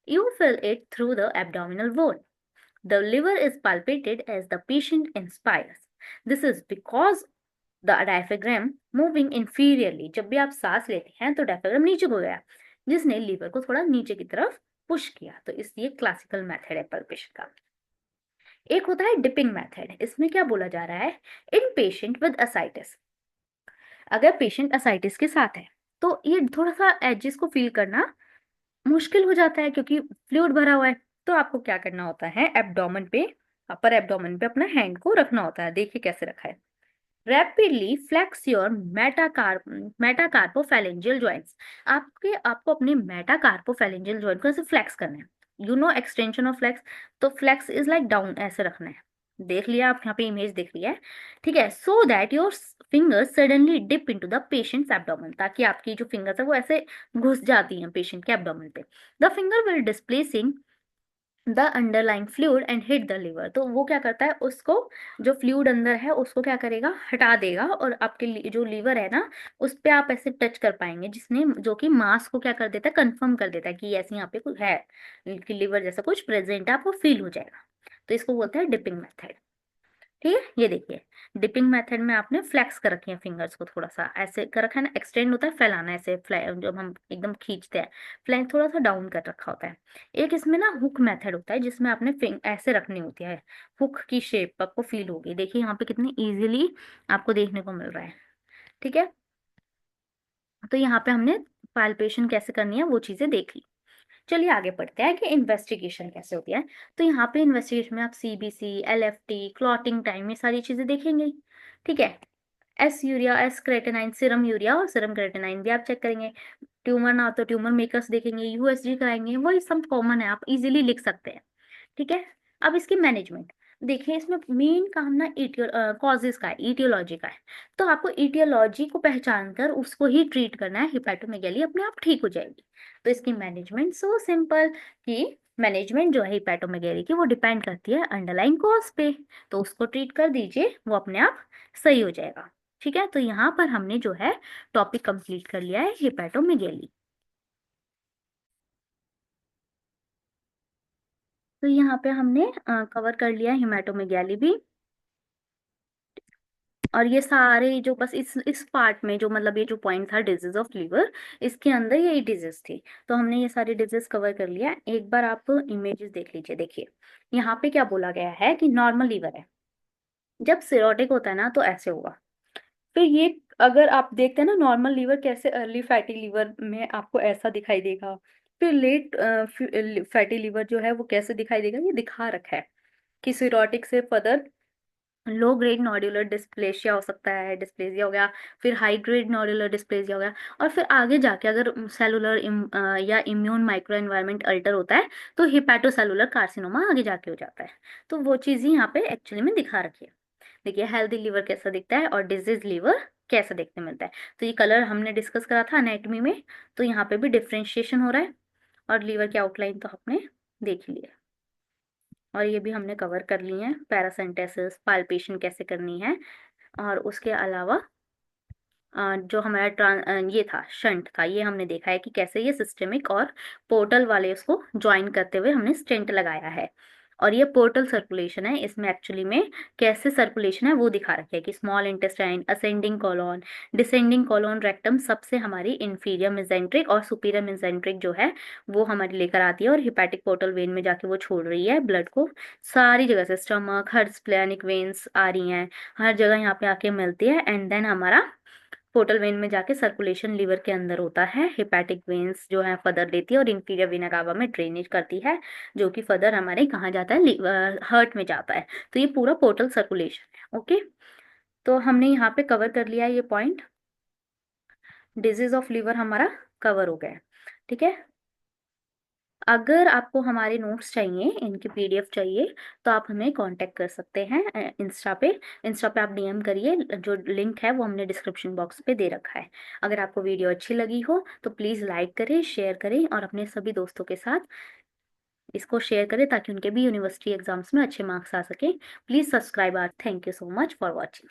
A: you feel it through the abdominal wall. The liver is palpated as the patient inspires. This is because the diaphragm moving inferiorly. जब भी आप सांस लेते हैं तो diaphragm नीचे को गया, जिसने लीवर को थोड़ा नीचे की तरफ पुश किया, तो इसलिए क्लासिकल मेथड है पल्पेशन का। एक होता है डिपिंग मेथड, इसमें क्या बोला जा रहा है, इन पेशेंट विद असाइटिस, अगर पेशेंट असाइटिस के साथ है तो ये थोड़ा सा एजेस को फील करना मुश्किल हो जाता है, क्योंकि फ्लूइड भरा हुआ है, तो आपको क्या करना होता है, एब्डोमेन पे, अपर एब्डोमेन पे अपना हैंड को रखना होता है, देखिए कैसे रखा है, रैपिडली फ्लेक्स योर मेटाकार्पोफैलेंजियल जॉइंट्स, आपके आपको अपने मेटाकार्पोफैलेंजियल जॉइंट को ऐसे फ्लेक्स करना है, you know extension of flex, तो फ्लेक्स इज लाइक डाउन, ऐसे रखना है, देख लिया आप यहाँ पे इमेज देख लिया है, ठीक है, so that your fingers suddenly dip into the patient's abdomen, ताकि आपकी जो फिंगर्स है वो ऐसे घुस जाती हैं पेशेंट के एब्डोमेन पे, the finger will displacing the underlying fluid and hit the liver, तो वो क्या करता है, उसको जो फ्लूइड अंदर है उसको क्या करेगा, हटा देगा, और आपके जो लीवर है ना, उस पे आप ऐसे टच कर पाएंगे, जिसने जो कि मास को क्या कर देता है, कंफर्म कर देता है कि ऐसे यहाँ पे कुछ है, कि लिवर जैसा कुछ प्रेजेंट है, आपको फील हो जाएगा, तो इसको बोलते हैं डिपिंग मेथड, ठीक है। ये देखिए डिपिंग मेथड में आपने फ्लेक्स कर रखी है फिंगर्स को, थोड़ा सा ऐसे कर रखा है ना, एक्सटेंड होता है फैलाना, ऐसे जब हम एकदम खींचते हैं, फ्लैंक थोड़ा सा डाउन कर रखा होता है। एक इसमें ना हुक मेथड होता है, जिसमें आपने फिंग ऐसे रखनी होती है, हुक की शेप आपको फील होगी, देखिए यहाँ पे कितनी इजीली आपको देखने को मिल रहा है, ठीक है। तो यहाँ पे हमने पाल्पेशन कैसे करनी है वो चीजें देख ली। चलिए आगे बढ़ते हैं कि इन्वेस्टिगेशन कैसे होती है। तो यहाँ पे इन्वेस्टिगेशन में आप सीबीसी, एलएफटी, क्लॉटिंग टाइम, ये सारी चीजें देखेंगे, ठीक है। S urea, S creatinine, serum urea और सीरम क्रेटेनाइन भी आप चेक करेंगे। ट्यूमर ना हो तो ट्यूमर मेकर्स देखेंगे, यूएसजी कराएंगे, वही सब कॉमन है, आप इजीली लिख सकते हैं, ठीक है। अब इसकी मैनेजमेंट, देखिए इसमें मेन काम ना कॉजेज का है, ईटियोलॉजी का है। तो आपको ईटियोलॉजी को पहचान कर उसको ही ट्रीट करना है, हिपैटोमेगैली अपने आप ठीक हो जाएगी। तो इसकी मैनेजमेंट सो सिंपल कि मैनेजमेंट जो है हिपैटोमेगैली की वो डिपेंड करती है अंडरलाइन कॉज पे। तो उसको ट्रीट कर दीजिए, वो अपने आप सही हो जाएगा। ठीक है, तो यहाँ पर हमने जो है टॉपिक कंप्लीट कर लिया है हिपैटोमेगैली। तो यहाँ पे हमने कवर कर लिया है हिमेटोमेगैली भी। और ये सारे जो बस इस पार्ट में जो मतलब ये जो पॉइंट था डिजीज ऑफ लीवर, इसके अंदर यही डिजीज थी। तो हमने ये सारी डिजीज कवर कर लिया। एक बार आप इमेजेस देख लीजिए। देखिए यहाँ पे क्या बोला गया है कि नॉर्मल लीवर है, जब सिरोटिक होता है ना तो ऐसे होगा। फिर ये अगर आप देखते हैं ना नॉर्मल लीवर कैसे, अर्ली फैटी लीवर में आपको ऐसा दिखाई देगा। फिर लेट फैटी लीवर जो है वो कैसे दिखाई देगा, ये दिखा रखा है कि सिरोटिक से फर्दर लो ग्रेड नोड्यूलर डिस्प्लेशिया हो सकता है, डिस्प्लेजिया हो गया। फिर हाई ग्रेड नोड्यूलर डिस्प्लेजिया हो गया। और फिर आगे जाके अगर सेलुलर या इम्यून माइक्रो एनवायरनमेंट अल्टर होता है तो हिपैटोसेलुलर कार्सिनोमा आगे जाके हो जाता है। तो वो चीज़ ही यहाँ पे एक्चुअली में दिखा रखी है। देखिए हेल्दी लीवर कैसा दिखता है और डिजीज लीवर कैसा देखने मिलता है। तो ये कलर हमने डिस्कस करा था एनाटॉमी में, तो यहाँ पे भी डिफ्रेंशिएशन हो रहा है। और लीवर की आउटलाइन तो आपने देख ही लिया। और ये भी हमने कवर कर ली है, पैरासेंटेसिस, पाल्पेशन कैसे करनी है। और उसके अलावा जो हमारा ये था शंट था, ये हमने देखा है कि कैसे ये सिस्टेमिक और पोर्टल वाले उसको ज्वाइन करते हुए हमने स्टेंट लगाया है। और ये पोर्टल सर्कुलेशन है, इसमें एक्चुअली में कैसे सर्कुलेशन है वो दिखा रखे है कि small intestine, ascending colon, descending colon, rectum सबसे हमारी इंफीरियर मेसेंट्रिक और सुपीरियर मेसेंट्रिक जो है वो हमारी लेकर आती है और हिपैटिक पोर्टल वेन में जाके वो छोड़ रही है ब्लड को। सारी जगह से स्टमक, हर स्प्लेनिक वेन्स आ रही हैं, हर जगह यहाँ पे आके मिलती है। एंड देन हमारा पोर्टल वेन में जाके सर्कुलेशन लीवर के अंदर होता है। हिपैटिक वेन्स जो है फर्दर लेती है और इंफीरियर वेना कावा में ड्रेनेज करती है, जो कि फर्दर हमारे कहाँ जाता है, लीवर हार्ट में जाता है। तो ये पूरा पोर्टल सर्कुलेशन है। ओके, तो हमने यहाँ पे कवर कर लिया है ये पॉइंट। डिजीज ऑफ लीवर हमारा कवर हो गया है। ठीक है, अगर आपको हमारे नोट्स चाहिए, इनकी पीडीएफ चाहिए, तो आप हमें कांटेक्ट कर सकते हैं इंस्टा पे आप डीएम करिए। जो लिंक है वो हमने डिस्क्रिप्शन बॉक्स पे दे रखा है। अगर आपको वीडियो अच्छी लगी हो तो प्लीज़ लाइक करें, शेयर करें और अपने सभी दोस्तों के साथ इसको शेयर करें ताकि उनके भी यूनिवर्सिटी एग्जाम्स में अच्छे मार्क्स आ सकें। Please subscribe our. Thank you so much for watching.